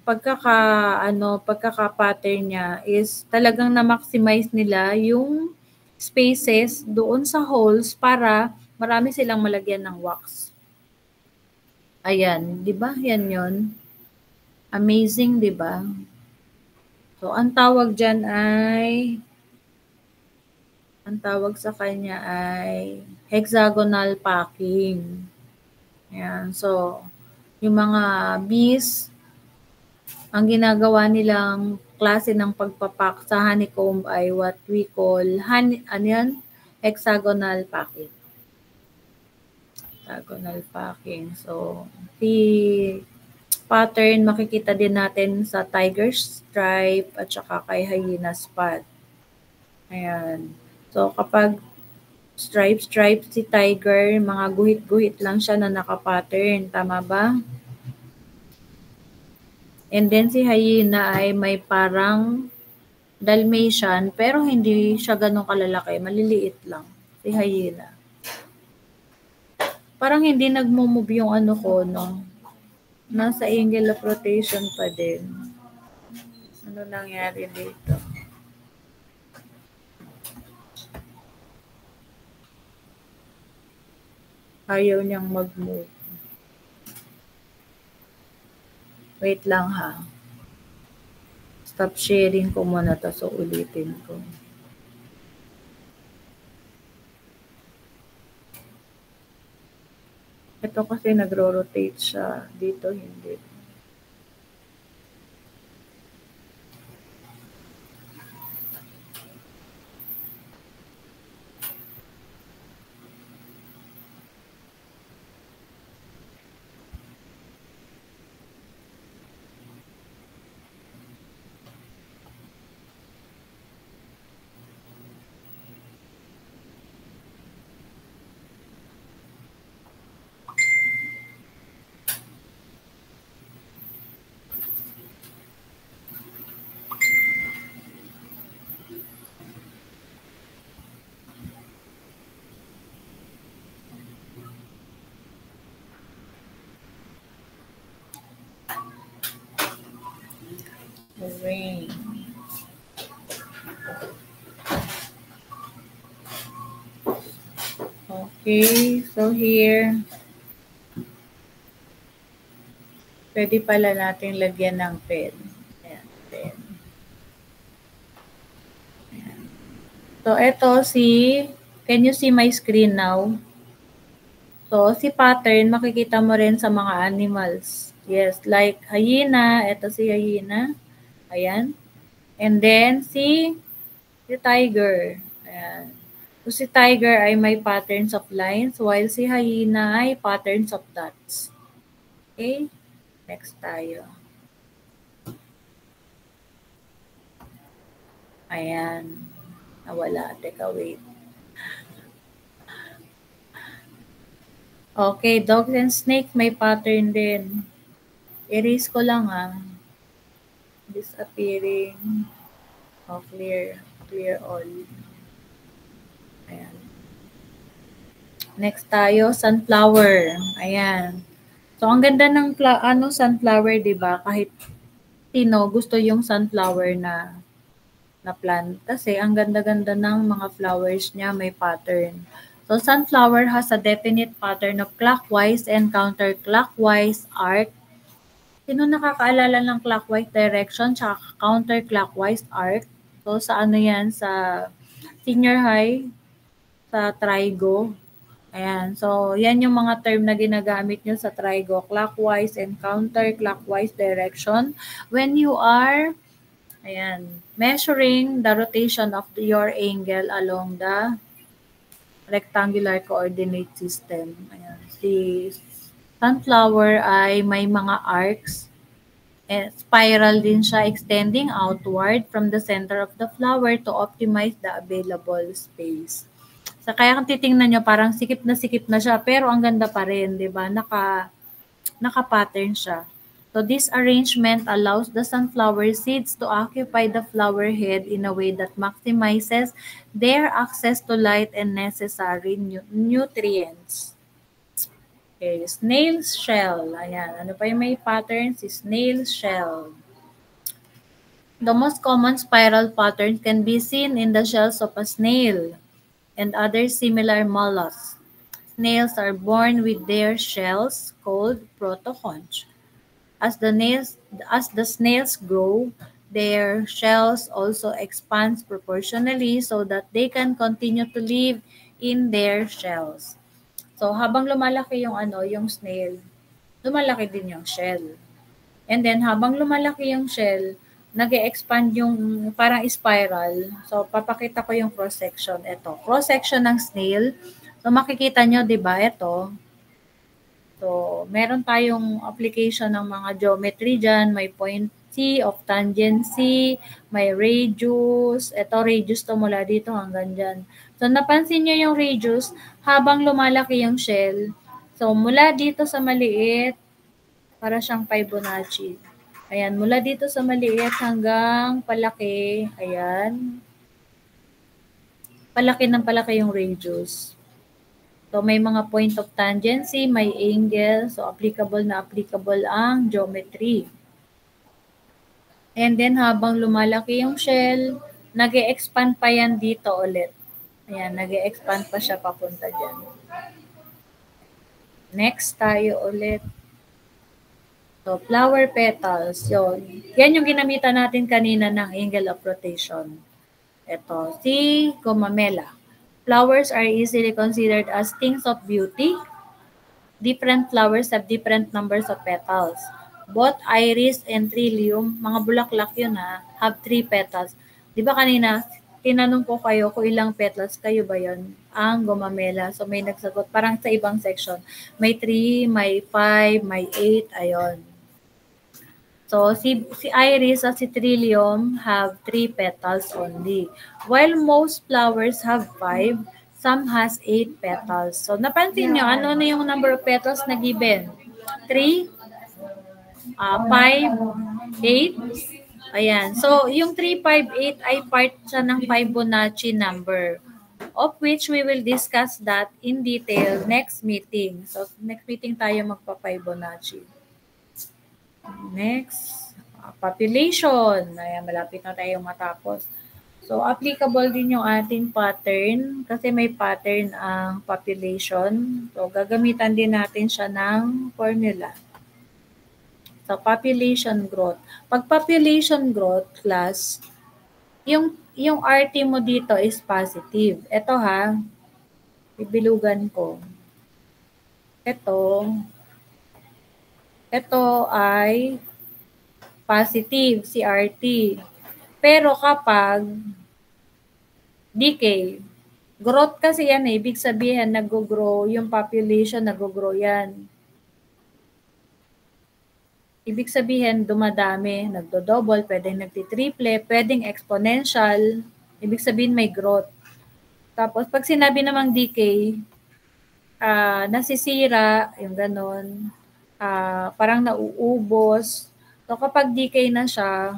pagkaka-pattern niya is talagang na-maximize nila yung spaces doon sa holes para marami silang malagyan ng wax. Ayan, 'di ba? Yan 'yon. Amazing, 'di ba? So, ang tawag sa kanya ay hexagonal packing. Ayan, so, yung mga bees, ang ginagawa nilang klase ng pagpapak sa honeycomb ay what we call hexagonal packing. Hexagonal packing. So, the pattern makikita din natin sa tiger stripe at saka kay hyena spot. Ayan. So, kapag stripe si tiger, mga guhit-guhit lang siya na nakapattern. Tama ba? And then si hyena ay may parang Dalmatian, pero hindi siya ganun kalalaki. Maliliit lang. Si hyena. Parang hindi nagmo-move yung ano ko, no? Nasa angle of rotation pa din. Ano nangyari dito? Ayaw niyang mag-move. Wait lang ha. Stop sharing ko muna to, so ulitin ko. Ito kasi nagro-rotate siya. Dito hindi. Rain. Okay, so here, pwede pala natin lagyan ng pen. Ayan, pen. Ayan. So, ito can you see my screen now? So, si pattern, makikita mo rin sa mga animals. Yes, like hyena, ito si hyena. Ayan. And then, si tiger. Ayan. So, si tiger ay may patterns of lines, while si hyena ay patterns of dots. Okay? Next tayo. Ayan. Nawala. Teka, wait. Okay, dogs and snake may pattern din. Erase ko lang ha. Disappearing. Oh, clear. Clear all. Ayan. Next tayo, sunflower. Ayan. So, ang ganda ng sunflower, di ba? Kahit sino, gusto yung sunflower na plant. Kasi, ang ganda-ganda ng mga flowers niya, may pattern. So, sunflower has a definite pattern of clockwise and counterclockwise arc. Sino nakakaalala ng clockwise direction tsaka counterclockwise arc? So, sa ano yan? Sa senior high, sa trigo. Ayan. So, yan yung mga term na ginagamit nyo sa trigo. Clockwise and counterclockwise direction. When you are, measuring the rotation of your angle along the rectangular coordinate system. Ayan. Si sunflower ay may mga arcs. And spiral din siya, extending outward from the center of the flower to optimize the available space. So, kaya kung titingnan nyo, parang sikip na siya, pero ang ganda pa rin, di ba? Naka-pattern siya. So this arrangement allows the sunflower seeds to occupy the flower head in a way that maximizes their access to light and necessary nutrients. Okay, snail shell. Ayan, ano pa yung may pattern? Si snail shell. The most common spiral pattern can be seen in the shells of a snail and other similar mollusks. Snails are born with their shells called protoconch. As the snails grow, their shells also expand proportionally so that they can continue to live in their shells. So habang lumalaki yung snail, lumalaki din yung shell. And then habang lumalaki yung shell, nag-e-expand yung parang spiral. So papakita ko yung cross section. Ito, cross section ng snail. So makikita nyo, 'di ba? Ito. So, meron tayong application ng mga geometry dyan. May point C of tangency, may radius. Ito, radius to mula dito hanggang dyan. So, napansin nyo yung radius habang lumalaki yung shell. So, mula dito sa maliit, para siyang Fibonacci. Ayan, mula dito sa maliit hanggang palaki. Ayan. Palaki ng palaki yung radius. So, may mga point of tangency, may angle. So, applicable ang geometry. And then, habang lumalaki yung shell, nag-e-expand pa yan dito ulit. Ayan, nag-e-expand pa siya papunta dyan. Next tayo ulit. So, flower petals. Yan yung ginamitan natin kanina ng angle of rotation. Ito, si Gomamela. Flowers are easily considered as things of beauty. Different flowers have different numbers of petals. Both iris and trillium, mga bulaklak yun have 3 petals. Di ba kanina, tinanong ko kayo kung ilang petals, kayo ba yun? Ang Gomamela. So may nagsagot, parang sa ibang section. May 3, may 5, may 8, ayon. So, si iris at si trillium have 3 petals only. While most flowers have 5, some has 8 petals. So, napansin nyo, ano na yung number of petals na given? 3, 5, 8. Ayan. So, yung 3, 5, 8 ay part siya ng Fibonacci number, of which we will discuss that in detail next meeting. So, next meeting tayo magpa-Fibonacci. Next, population. Ayan, malapit na tayong matapos. So, applicable din yung ating pattern kasi may pattern ang population. So, gagamitan din natin siya ng formula. So, population growth. Pag population growth, class, yung RT mo dito is positive. Ito ibilugan ko. Ito ay positive, si RT. Pero kapag decay, growth kasi yan ibig sabihin nag-grow yung population, nag-grow yan. Ibig sabihin dumadami, nagdo-double, pwedeng nagti-triple, pwedeng exponential, ibig sabihin may growth. Tapos pag sinabi namang decay, nasisira, yung ganon, parang nauubos. So kapag decay na siya,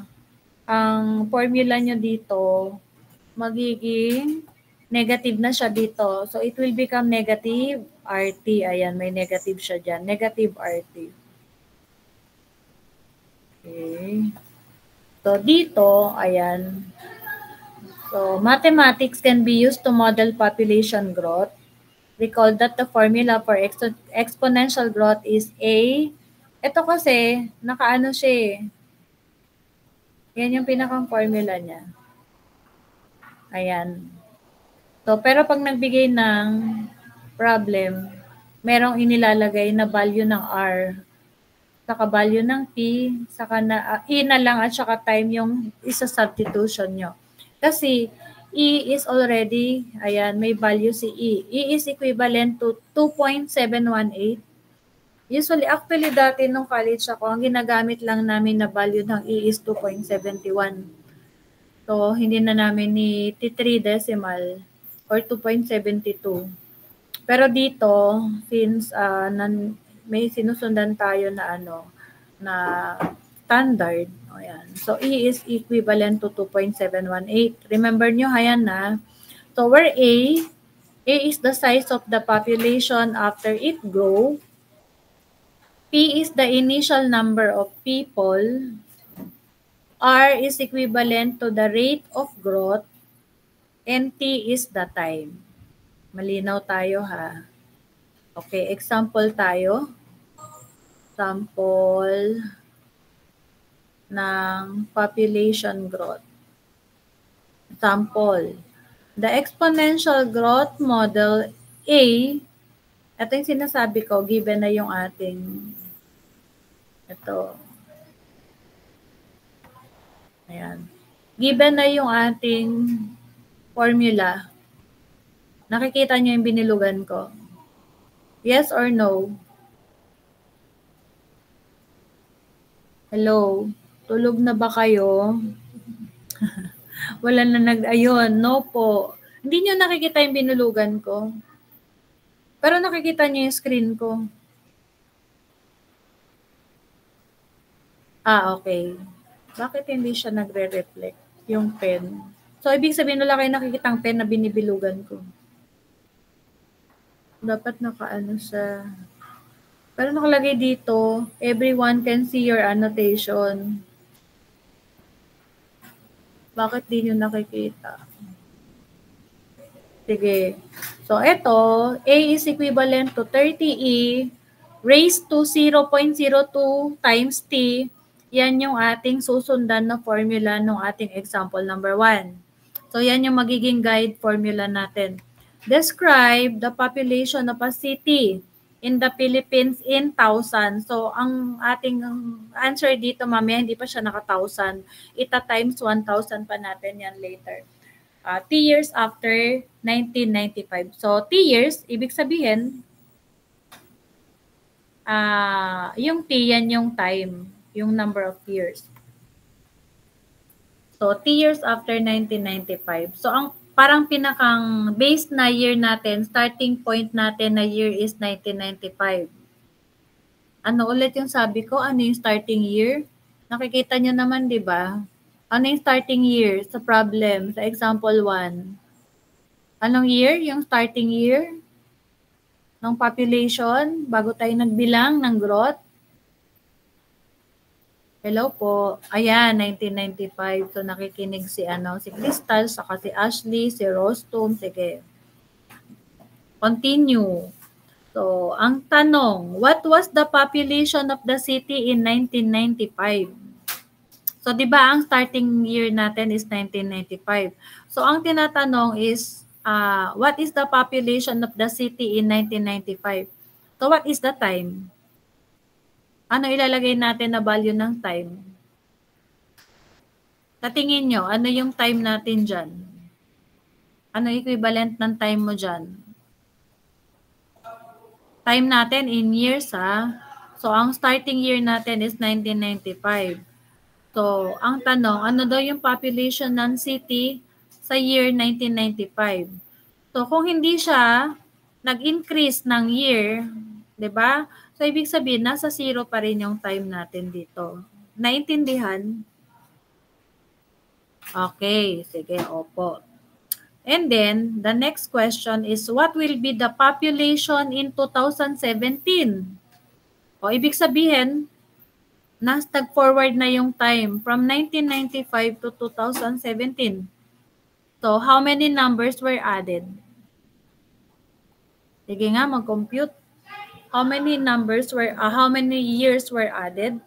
ang formula nyo dito, magiging negative na siya dito. So it will become negative RT. Ayan, may negative siya dyan. Negative RT. Okay. So dito, ayan. So mathematics can be used to model population growth. Recall that the formula for exponential growth is A. Ito kasi, nakaano siya Yan yung pinakang formula niya. Ayan. So, pero pag nagbigay ng problem, merong inilalagay na value ng R, saka value ng P, saka na, E na lang at saka time yung isa-substitution nyo. Kasi, E is already, ayan, may value si E. E is equivalent to 2.718. Usually, actually dati nung college ako, ang ginagamit lang namin na value ng E is 2.71. So, hindi na namin ni T3 decimal or 2.72. Pero dito, since may sinusundan tayo na na standard. O yan. So, E is equivalent to 2.718. Remember nyo, ayan na. So, where A is the size of the population after it grow. P is the initial number of people. R is equivalent to the rate of growth. And T is the time. Malinaw tayo ha. Okay, example tayo. Sample ng population growth. Sample. The exponential growth model A, ito yung sinasabi ko, given na yung ating, ito. Ayan. Given na yung ating formula. Nakikita nyo yung binilugan ko? Yes or no? Hello? Tulog na ba kayo? Wala na ayun, no po. Hindi nyo nakikita yung binulugan ko. Pero nakikita nyo yung screen ko. Okay. Bakit hindi siya nagre-reflect yung pen? So, ibig sabihin wala kayo nakikitang pen na binibilugan ko. Dapat nakaano sa... Pero nakalagay dito, everyone can see your annotation. Bakit di nyo nakikita? Sige. So, ito, A is equivalent to 30E raised to 0.02 times T. Yan yung ating susundan na formula ng ating example number 1. So, yan yung magiging guide formula natin. Describe the population of a city in the Philippines in 1,000. So, ang ating answer dito, mamaya, hindi pa siya naka-1,000. Ita times 1,000 pa natin yan later. 3 years after 1995. So, 3 years, ibig sabihin, yung T, yan yung time, yung number of years. So, 3 years after 1995. So, ang parang pinakang base na year natin, starting point natin na year is 1995. Ano ulit yung sabi ko? Ano yung starting year? Nakikita nyo naman, di ba? Ano yung starting year sa problem, sa example 1? Anong year? Yung starting year ng population bago tayo nagbilang ng growth? Hello po. Ayan, 1995. So, nakikinig si Crystal, saka si Ashley, si Rostom. Sige. Continue. So, ang tanong, what was the population of the city in 1995? So, di ba ang starting year natin is 1995. So, ang tinatanong is, what is the population of the city in 1995? So, what is the time? Ano ilalagay natin na value ng time? Sa tingin nyo, ano yung time natin dyan? Ano equivalent ng time mo dyan? Time natin in years, ha? So, ang starting year natin is 1995. So, ang tanong, ano daw yung population ng city sa year 1995? So, kung hindi siya nag-increase ng year, 'di ba? So, ibig sabihin, nasa zero pa rin yung time natin dito. Naintindihan? Okay, sige, opo. And then, the next question is, what will be the population in 2017? O, ibig sabihin, nag-forward na yung time from 1995 to 2017. So, how many numbers were added? Sige nga, mag-compute. How many years were added?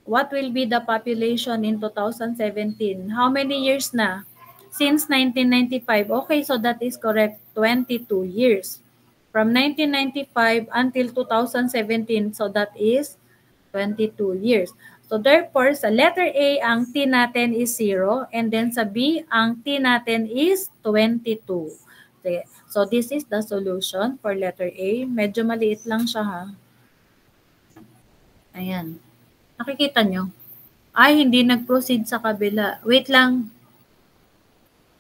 What will be the population in 2017? How many years na? Since 1995. Okay, so that is correct. 22 years. From 1995 until 2017. So that is 22 years. So therefore, sa letter A, ang T natin is 0. And then sa B, ang T natin is 22. Okay. So this is the solution for letter A. Medyo maliit lang siya, ha. Ayan. Nakikita nyo? Ay, hindi nag-proceed sa kabila. Wait lang.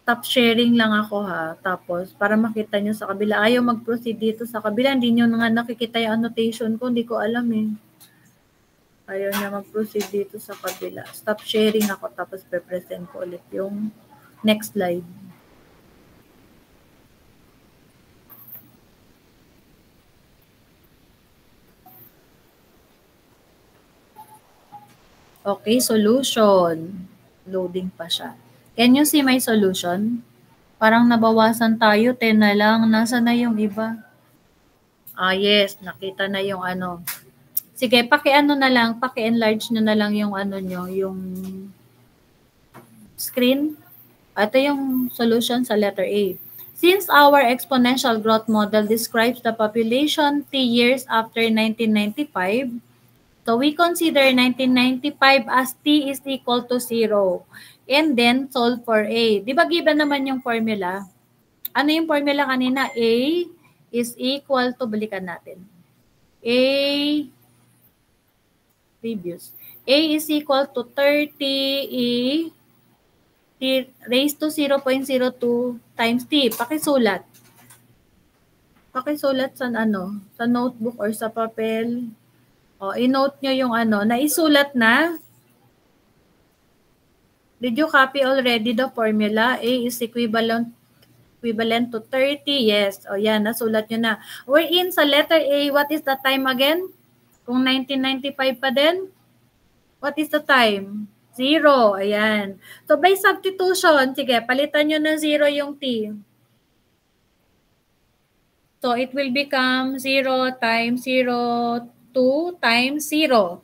Top sharing lang ako, ha. Tapos, para makita nyo sa kabila. Ayaw mag-proceed dito sa kabila. Hindi nyo nga nakikita yung annotation ko. Hindi ko alam, eh. Ayaw niya mag-proceed dito sa kabila. Stop sharing ako tapos pe-present ko ulit yung next slide. Okay, solution. Loading pa siya. Can you see my solution? Parang nabawasan tayo, 10 na lang. Nasa na yung iba? Yes, nakita na yung ano. Sige, paki-ano na lang, paki-enlarge nyo na lang yung ano nyo, yung screen. Ito yung solution sa letter A. Since our exponential growth model describes the population T years after 1995, so we consider 1995 as T is equal to 0. And then solve for A. Di ba given naman yung formula? Ano yung formula kanina? A is equal to, balikan natin. A previous. A is equal to 30 T raised to 0.02 times T. Pakisulat. Pakisulat sa ano? Sa notebook or sa papel. O, i-note nyo yung ano. Naisulat na. Did you copy already the formula? A is equivalent to 30. Yes. O yan, nasulat nyo na. We're in sa letter A. What is the time again? Kung 1995 pa din, what is the time? 0. Ayan. So, by substitution, sige, palitan nyo ng 0 yung T. So, it will become 0 times 0, 2 times 0.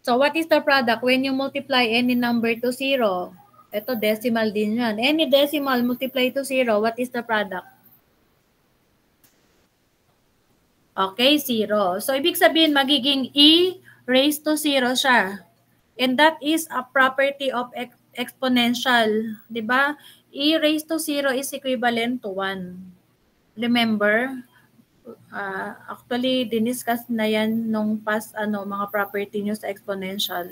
So, what is the product when you multiply any number to 0? Ito, decimal din yan. Any decimal multiply to 0, what is the product? Okay, 0. So, ibig sabihin, magiging E raised to 0 siya. And that is a property of exponential. Diba? E raised to 0 is equivalent to 1. Remember? Actually, diniscuss na yan nung past mga property nyo sa exponential.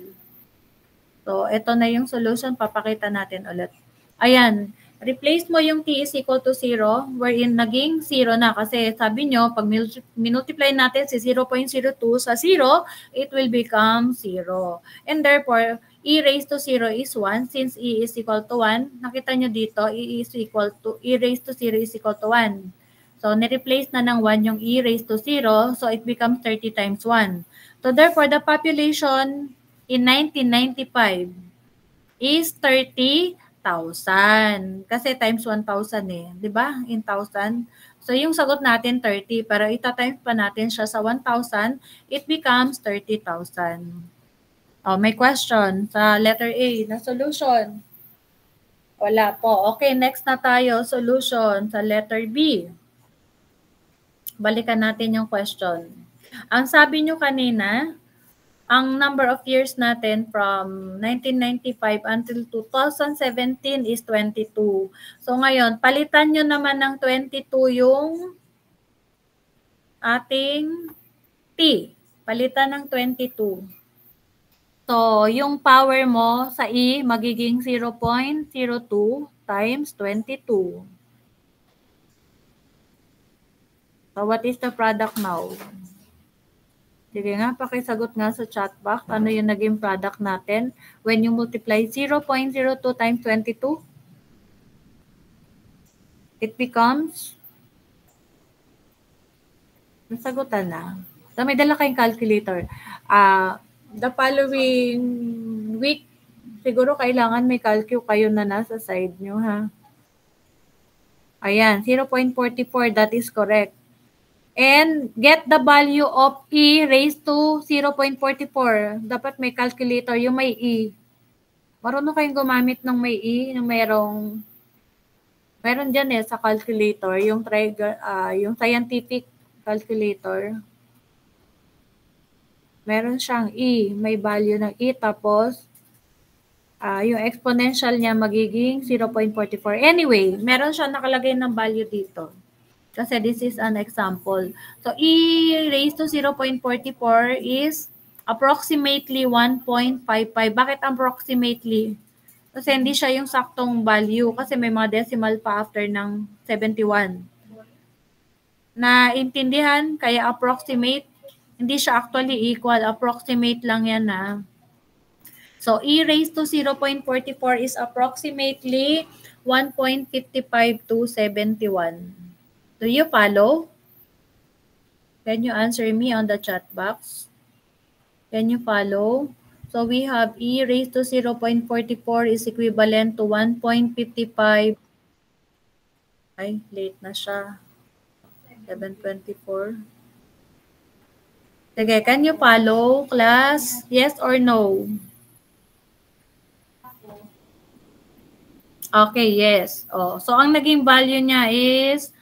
So, ito na yung solution. Papakita natin ulit. Ayan. Replace mo yung T is equal to 0 wherein naging 0 na. Kasi sabi nyo, pag minultiply natin si 0.02 sa 0, it will become 0. And therefore, E raised to 0 is 1. Since E is equal to 1, nakita nyo dito, E raised to 0 is equal to 1. So, ni-replace na ng 1 yung E raised to 0. So, it becomes 30 times 1. So, therefore, the population in 1995 is 30,000. Kasi times 1,000 eh. Di ba? In 1,000. So, yung sagot natin 30. Pero ita-times pa natin siya sa 1,000. It becomes 30,000. Oh, may question sa letter A na solution. Wala po. Okay, next na tayo. Solution sa letter B. Balikan natin yung question. Ang sabi nyo kanina, ang number of years natin from 1995 until 2017 is 22. So ngayon, palitan nyo naman ng 22 yung ating T. Palitan ng 22. So, yung power mo sa E magiging 0.02 times 22. So, what is the product now? Sige nga, pakisagot nga sa chat box. Ano yung naging product natin when you multiply 0.02 times 22? It becomes, nasagutan na. So, may dala kayong calculator. The following week, siguro kailangan may calcu kayo na nasa side nyo, ha? Ayan, 0.44, that is correct. And get the value of E raised to 0.44. Dapat may calculator yung may E. Marunong kayong gumamit ng may E, ng meron dyan sa calculator, yung scientific calculator. Meron siyang E, may value ng E, tapos yung exponential niya magiging 0.44. Anyway, meron siya nakalagay ng value dito. Kasi this is an example. So, E raised to 0.44 is approximately 1.55. Bakit approximately? Kasi hindi siya yung saktong value. Kasi may mga decimal pa after ng 71. Naintindihan? Kaya approximate. Hindi siya actually equal. Approximate lang yan na. So, e raised to 0.44 is approximately 1.55 to 71. Do you follow? Can you answer me on the chat box? Can you follow? So, we have e raised to 0.44 is equivalent to 1.55. Ay, late na siya. 7:24. Sige, can you follow, class? Yes or no? Okay, yes. Oh, so, ang naging value niya is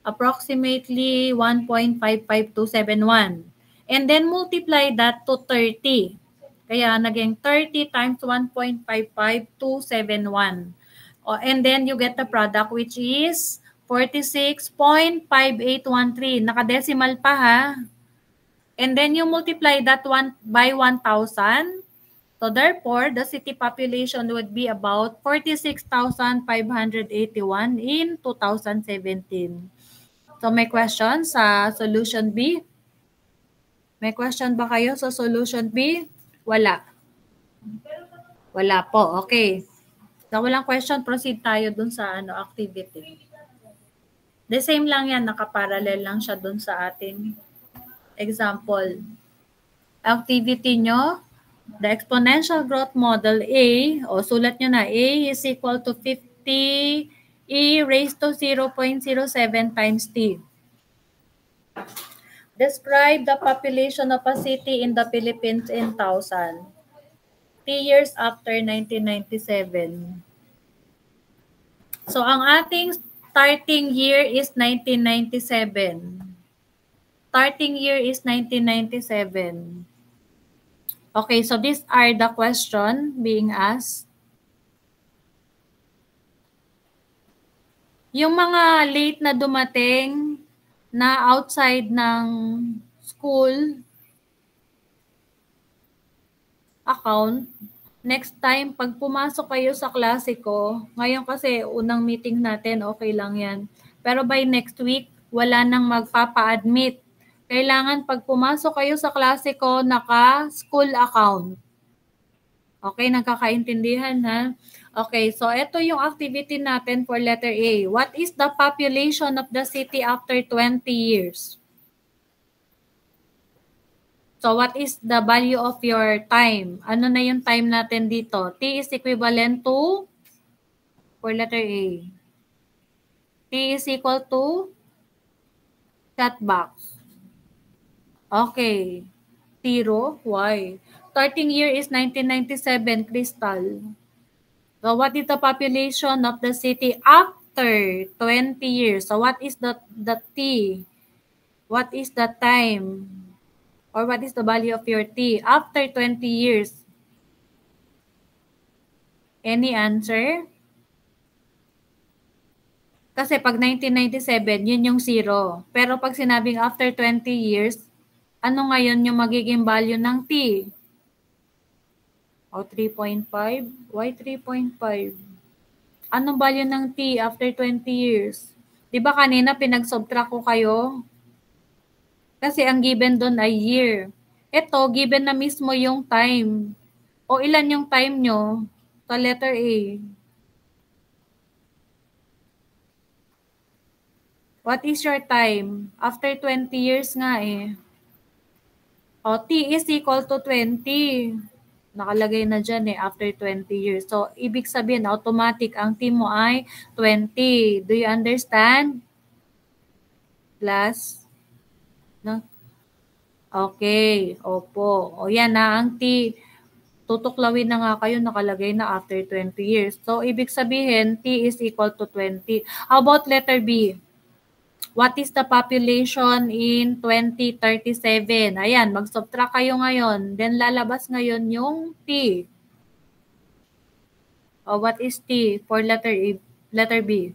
approximately 1.55271. And then, multiply that to 30. Kaya, naging 30 times 1.55271. Oh, and then, you get the product which is 46.5813. Nakadecimal pa ha. And then, you multiply that one by 1,000. So therefore, the city population would be about 46,581 in 2017. So may question sa solution B? May question ba kayo sa solution B? Wala. Wala po. Okay. So walang question, proceed tayo dun sa activity. The same lang yan, nakaparallel lang siya dun sa ating example. Activity nyo, the exponential growth model A, o sulat nyo na, A is equal to 50 e raised to 0.07 times t. Describe the population of a city in the Philippines in 1,000. 3 years after 1997. So, ang ating starting year is 1997. Starting year is 1997. Okay, so these are the question being asked. Yung mga late na dumating na outside ng school account, next time, pag pumasok kayo sa klase ko, ngayon kasi unang meeting natin, okay lang yan. Pero by next week, wala nang magpapa-admit. Kailangan pag pumasok kayo sa klase ko, naka-school account. Okay, nagkakaintindihan ha? Okay, so ito yung activity natin for letter A. What is the population of the city after 20 years? So what is the value of your time? Ano na yung time natin dito? T is equivalent to, for letter A, T is equal to chat box. Okay. 0. Why? Starting year is 1997, Crystal. So what is the population of the city after 20 years? So what is the T? What is the time? Or what is the value of your T after 20 years? Any answer? Kasi pag 1997, yun yung 0. Pero pag sinabing after 20 years, ano ngayon yung magiging value ng T? O 3.5? Why 3.5? Anong value ng T after 20 years? Di ba kanina pinag-subtract ko kayo? Kasi ang given doon ay year. Ito, given na mismo yung time. O ilan yung time nyo sa letter A? What is your time? After 20 years nga eh. O, T is equal to 20. Nakalagay na dyan eh, after 20 years. So, ibig sabihin, automatic, ang T mo ay 20. Do you understand? Class? No? Okay. Opo. O yan na, ang T, tutuklawin na nga kayo, nakalagay na after 20 years. So, ibig sabihin, T is equal to 20. How about letter B? What is the population in 2037? Ayan, mag-subtract kayo ngayon. Then, lalabas ngayon yung T. O, what is T for letter B?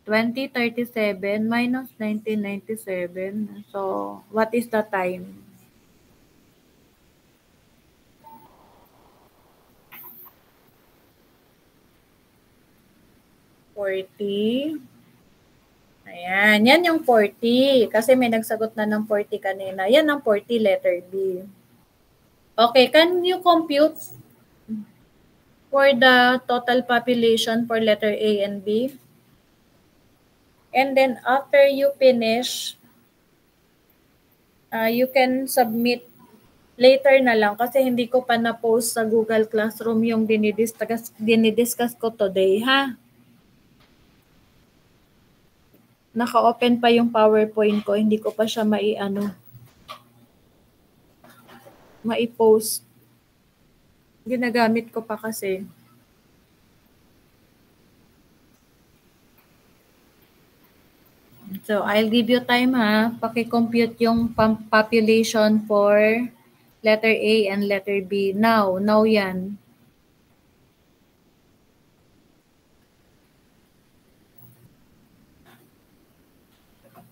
2037 minus 1997. So, what is the time? Ayan, yan yung 40. Kasi may nagsagot na ng 40 kanina. Yan ang 40, letter B. Okay, can you compute for the total population for letter A and B? And then after you finish, you can submit later na lang kasi hindi ko pa na-post sa Google Classroom yung dinidiscuss ko today, ha? Naka-open pa yung PowerPoint ko, hindi ko pa siya mai-post. Ginagamit ko pa kasi. So, I'll give you time, ha? Paki-compute yung population for letter A and letter B. Now yan.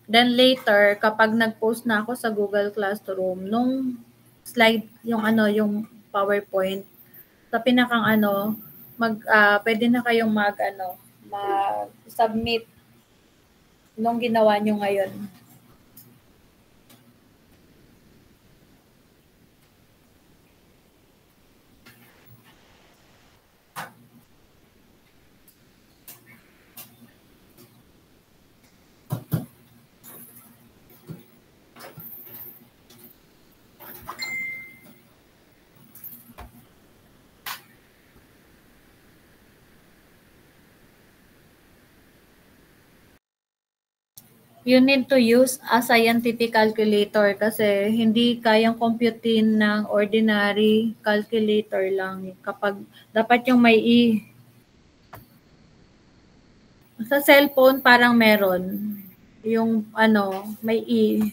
Then later, kapag nag-post na ako sa Google Classroom, nung slide, yung PowerPoint, sa pinakang pwede na kayong mag-submit nung ginawa nyo ngayon. You need to use a scientific calculator kasi hindi kayang computein ng ordinary calculator lang kapag dapat yung may E. Sa cellphone parang meron yung may E.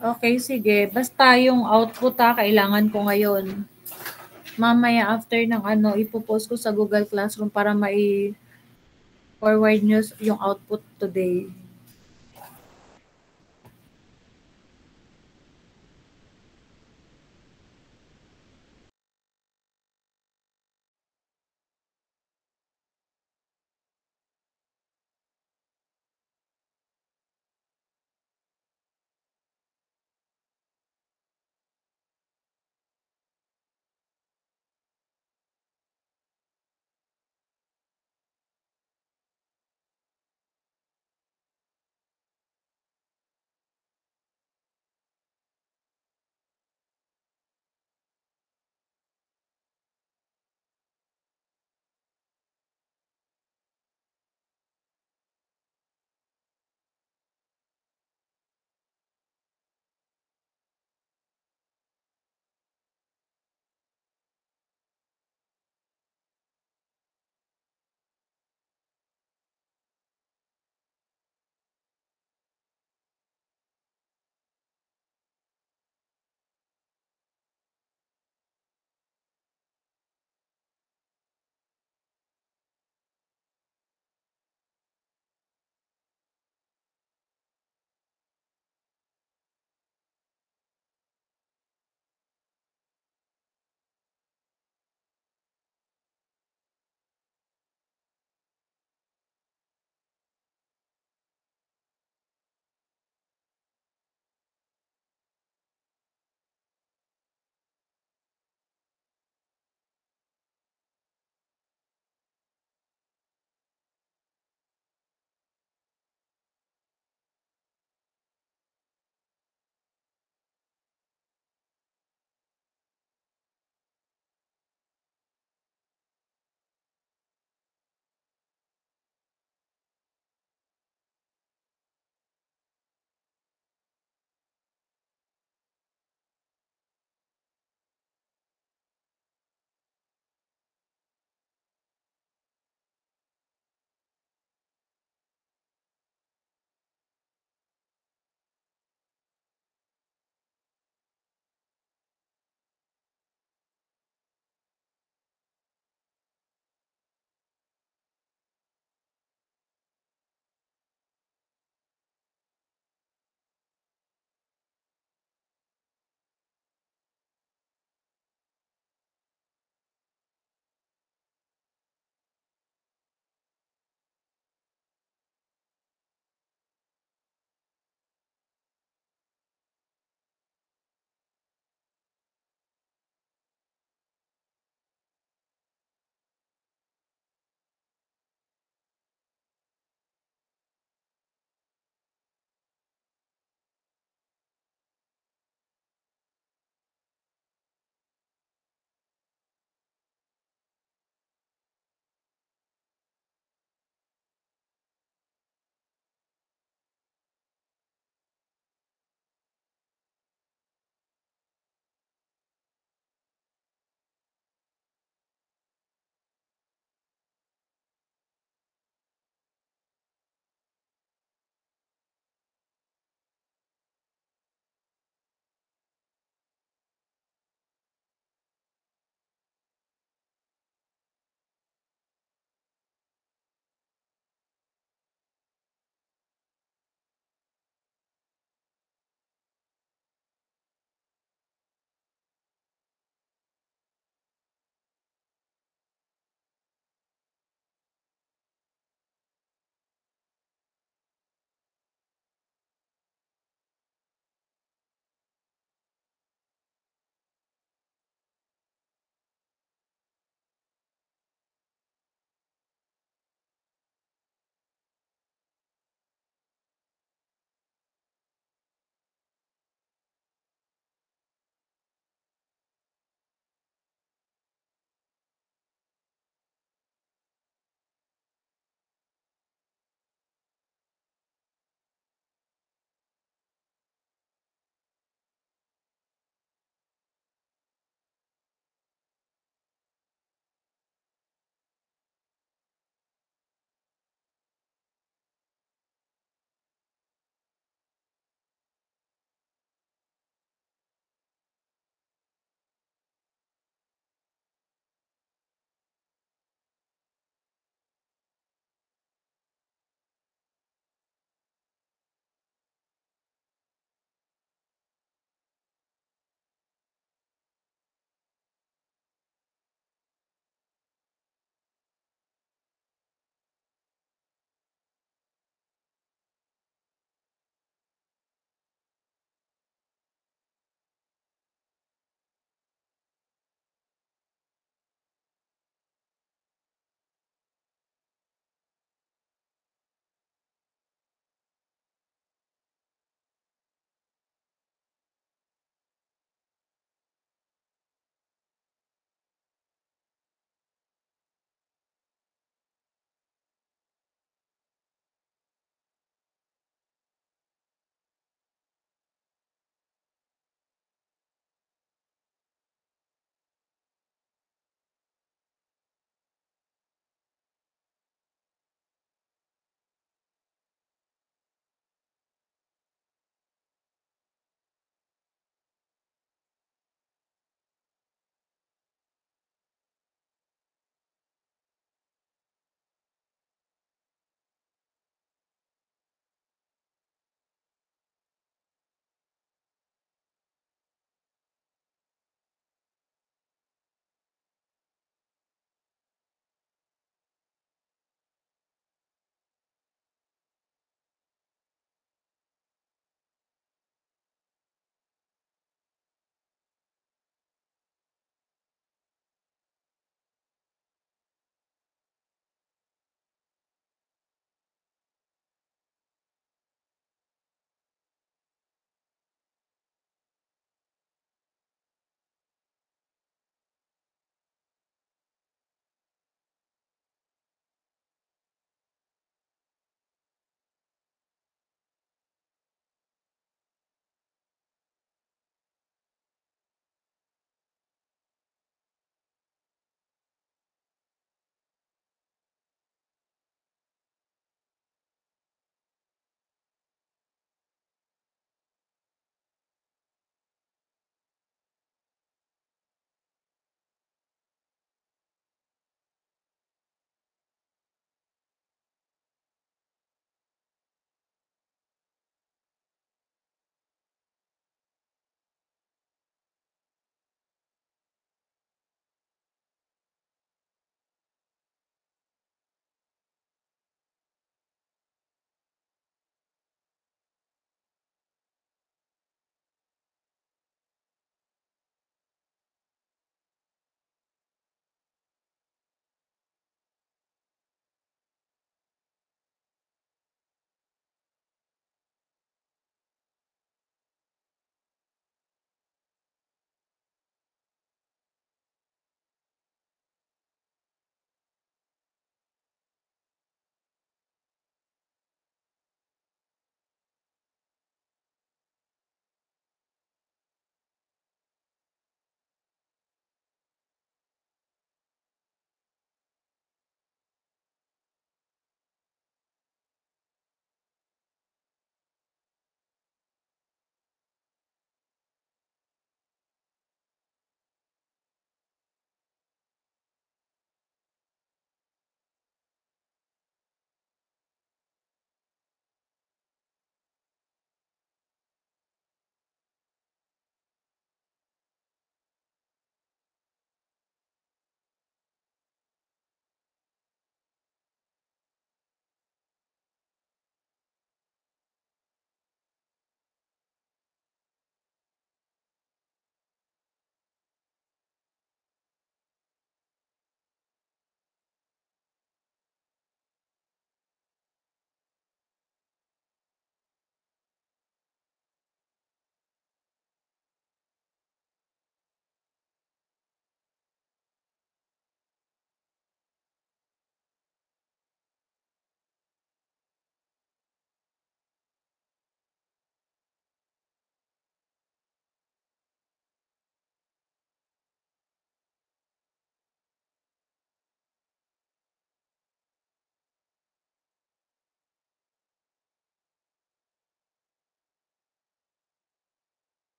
Okay, sige. Basta yung output kailangan ko ngayon. Mamaya after ng ano, ipopost ko sa Google Classroom para mai-forward nyo yung output today.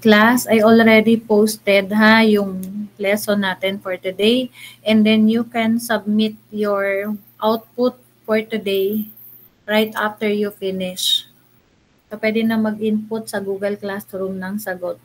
class, I already posted yung lesson natin for today. And then you can submit your output for today right after you finish. So, pwede na mag-input sa Google Classroom ng sagot.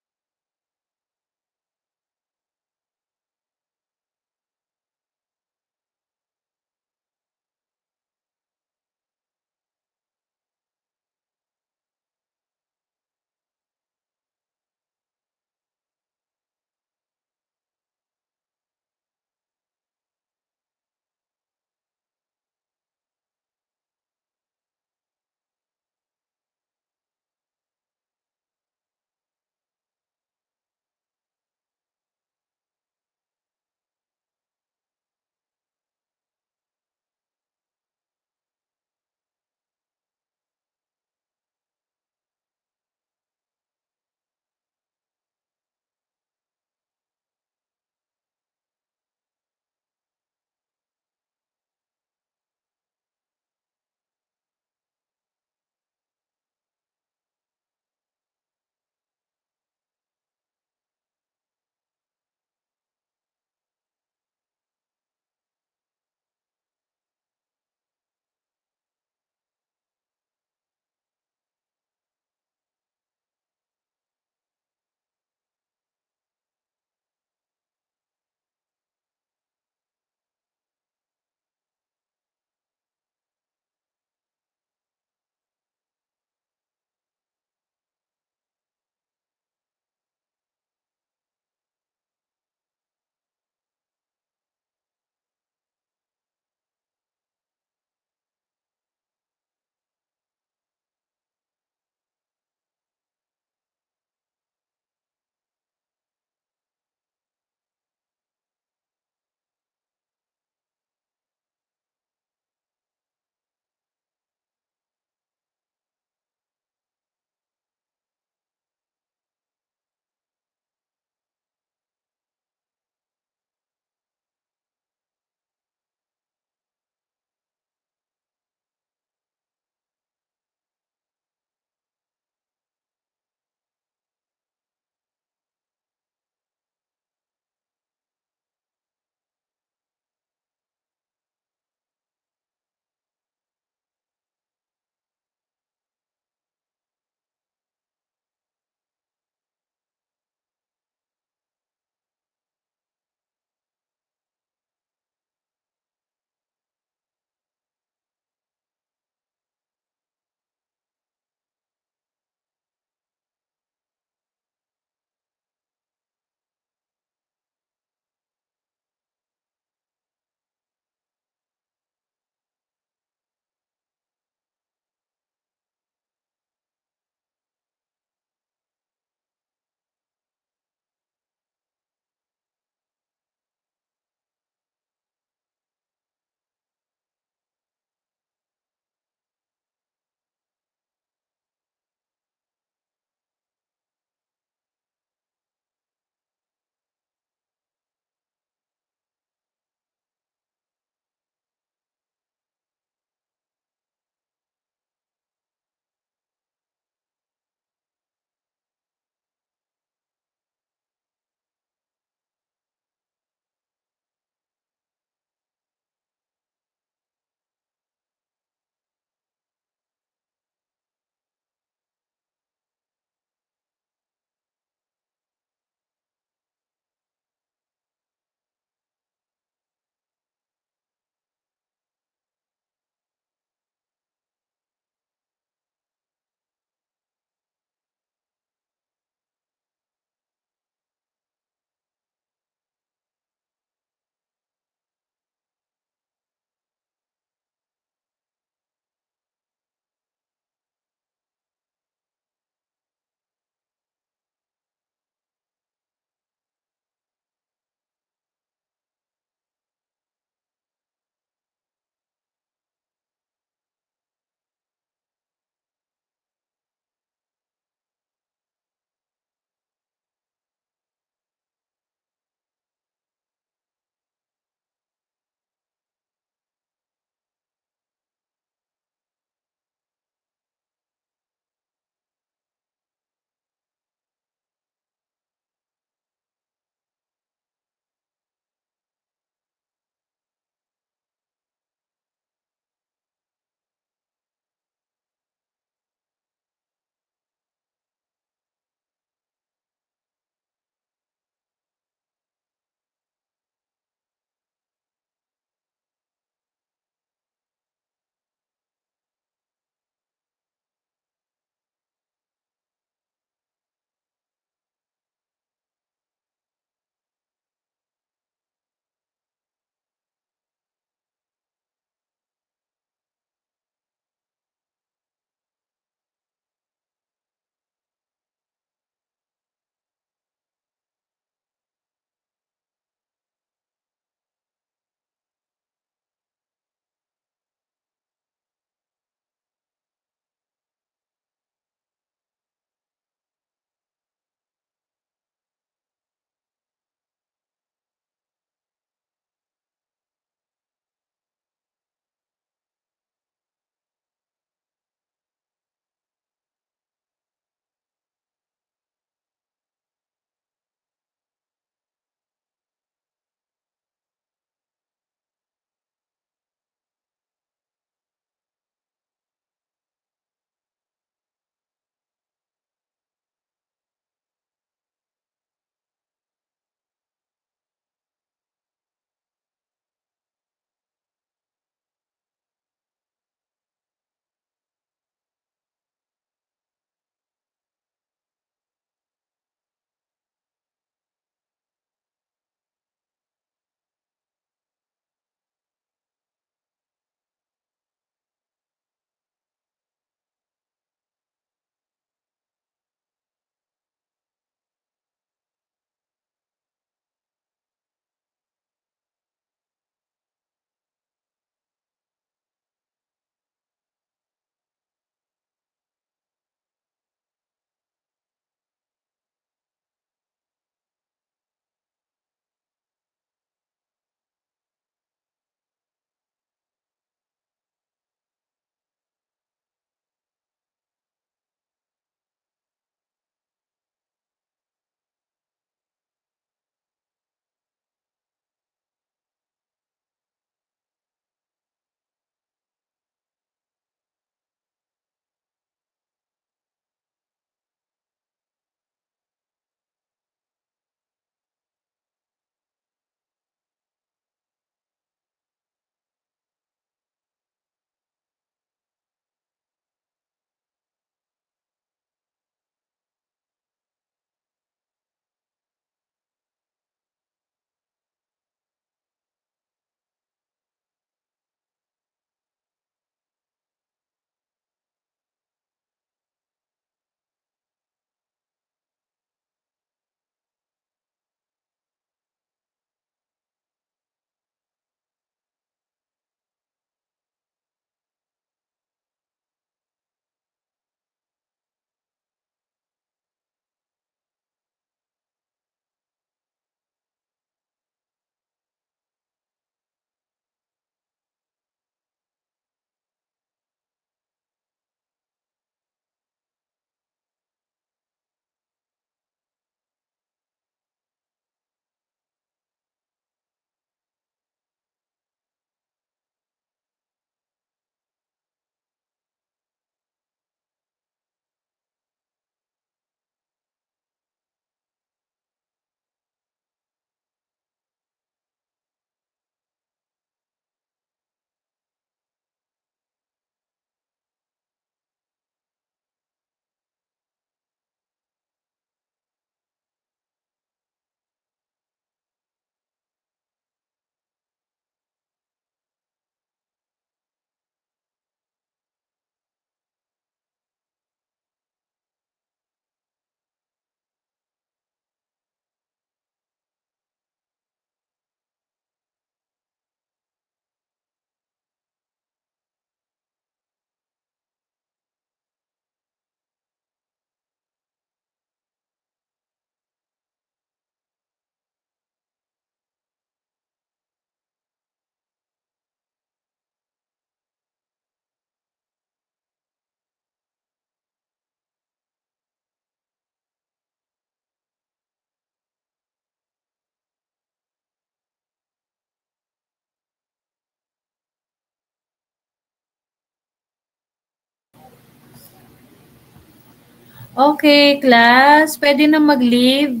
Okay, class. Pwede na mag-leave.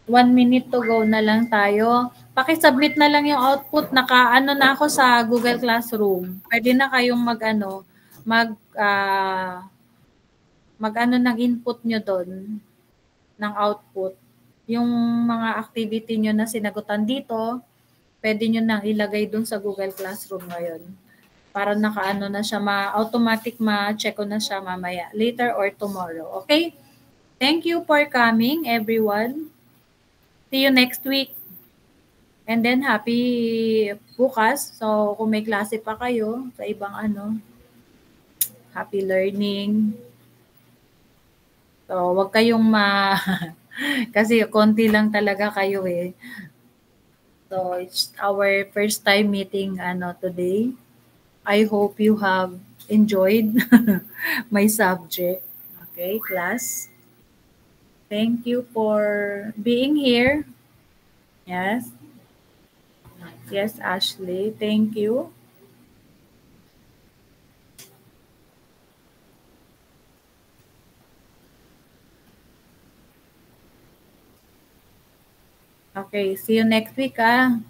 1 minute to go na lang tayo. Paki-submit na lang yung output. Naka-ano na ako sa Google Classroom. Pwede na kayong mag-ano, mag-ano ng input nyo doon, ng output. Yung mga activity nyo na sinagutan dito, pwede nyo nang ilagay doon sa Google Classroom ngayon. Para naka-ano na siya, automatic ma-check ko na siya mamaya, later or tomorrow. Okay? Thank you for coming, everyone. See you next week. And then, happy bukas. So, kung may klase pa kayo sa ibang ano, happy learning. So, wag kayong kasi konti lang talaga kayo eh. So, it's our first time meeting today. I hope you have enjoyed my subject. Okay, class. Thank you for being here. Yes. Yes, Ashley. Thank you. Okay, see you next week, ah.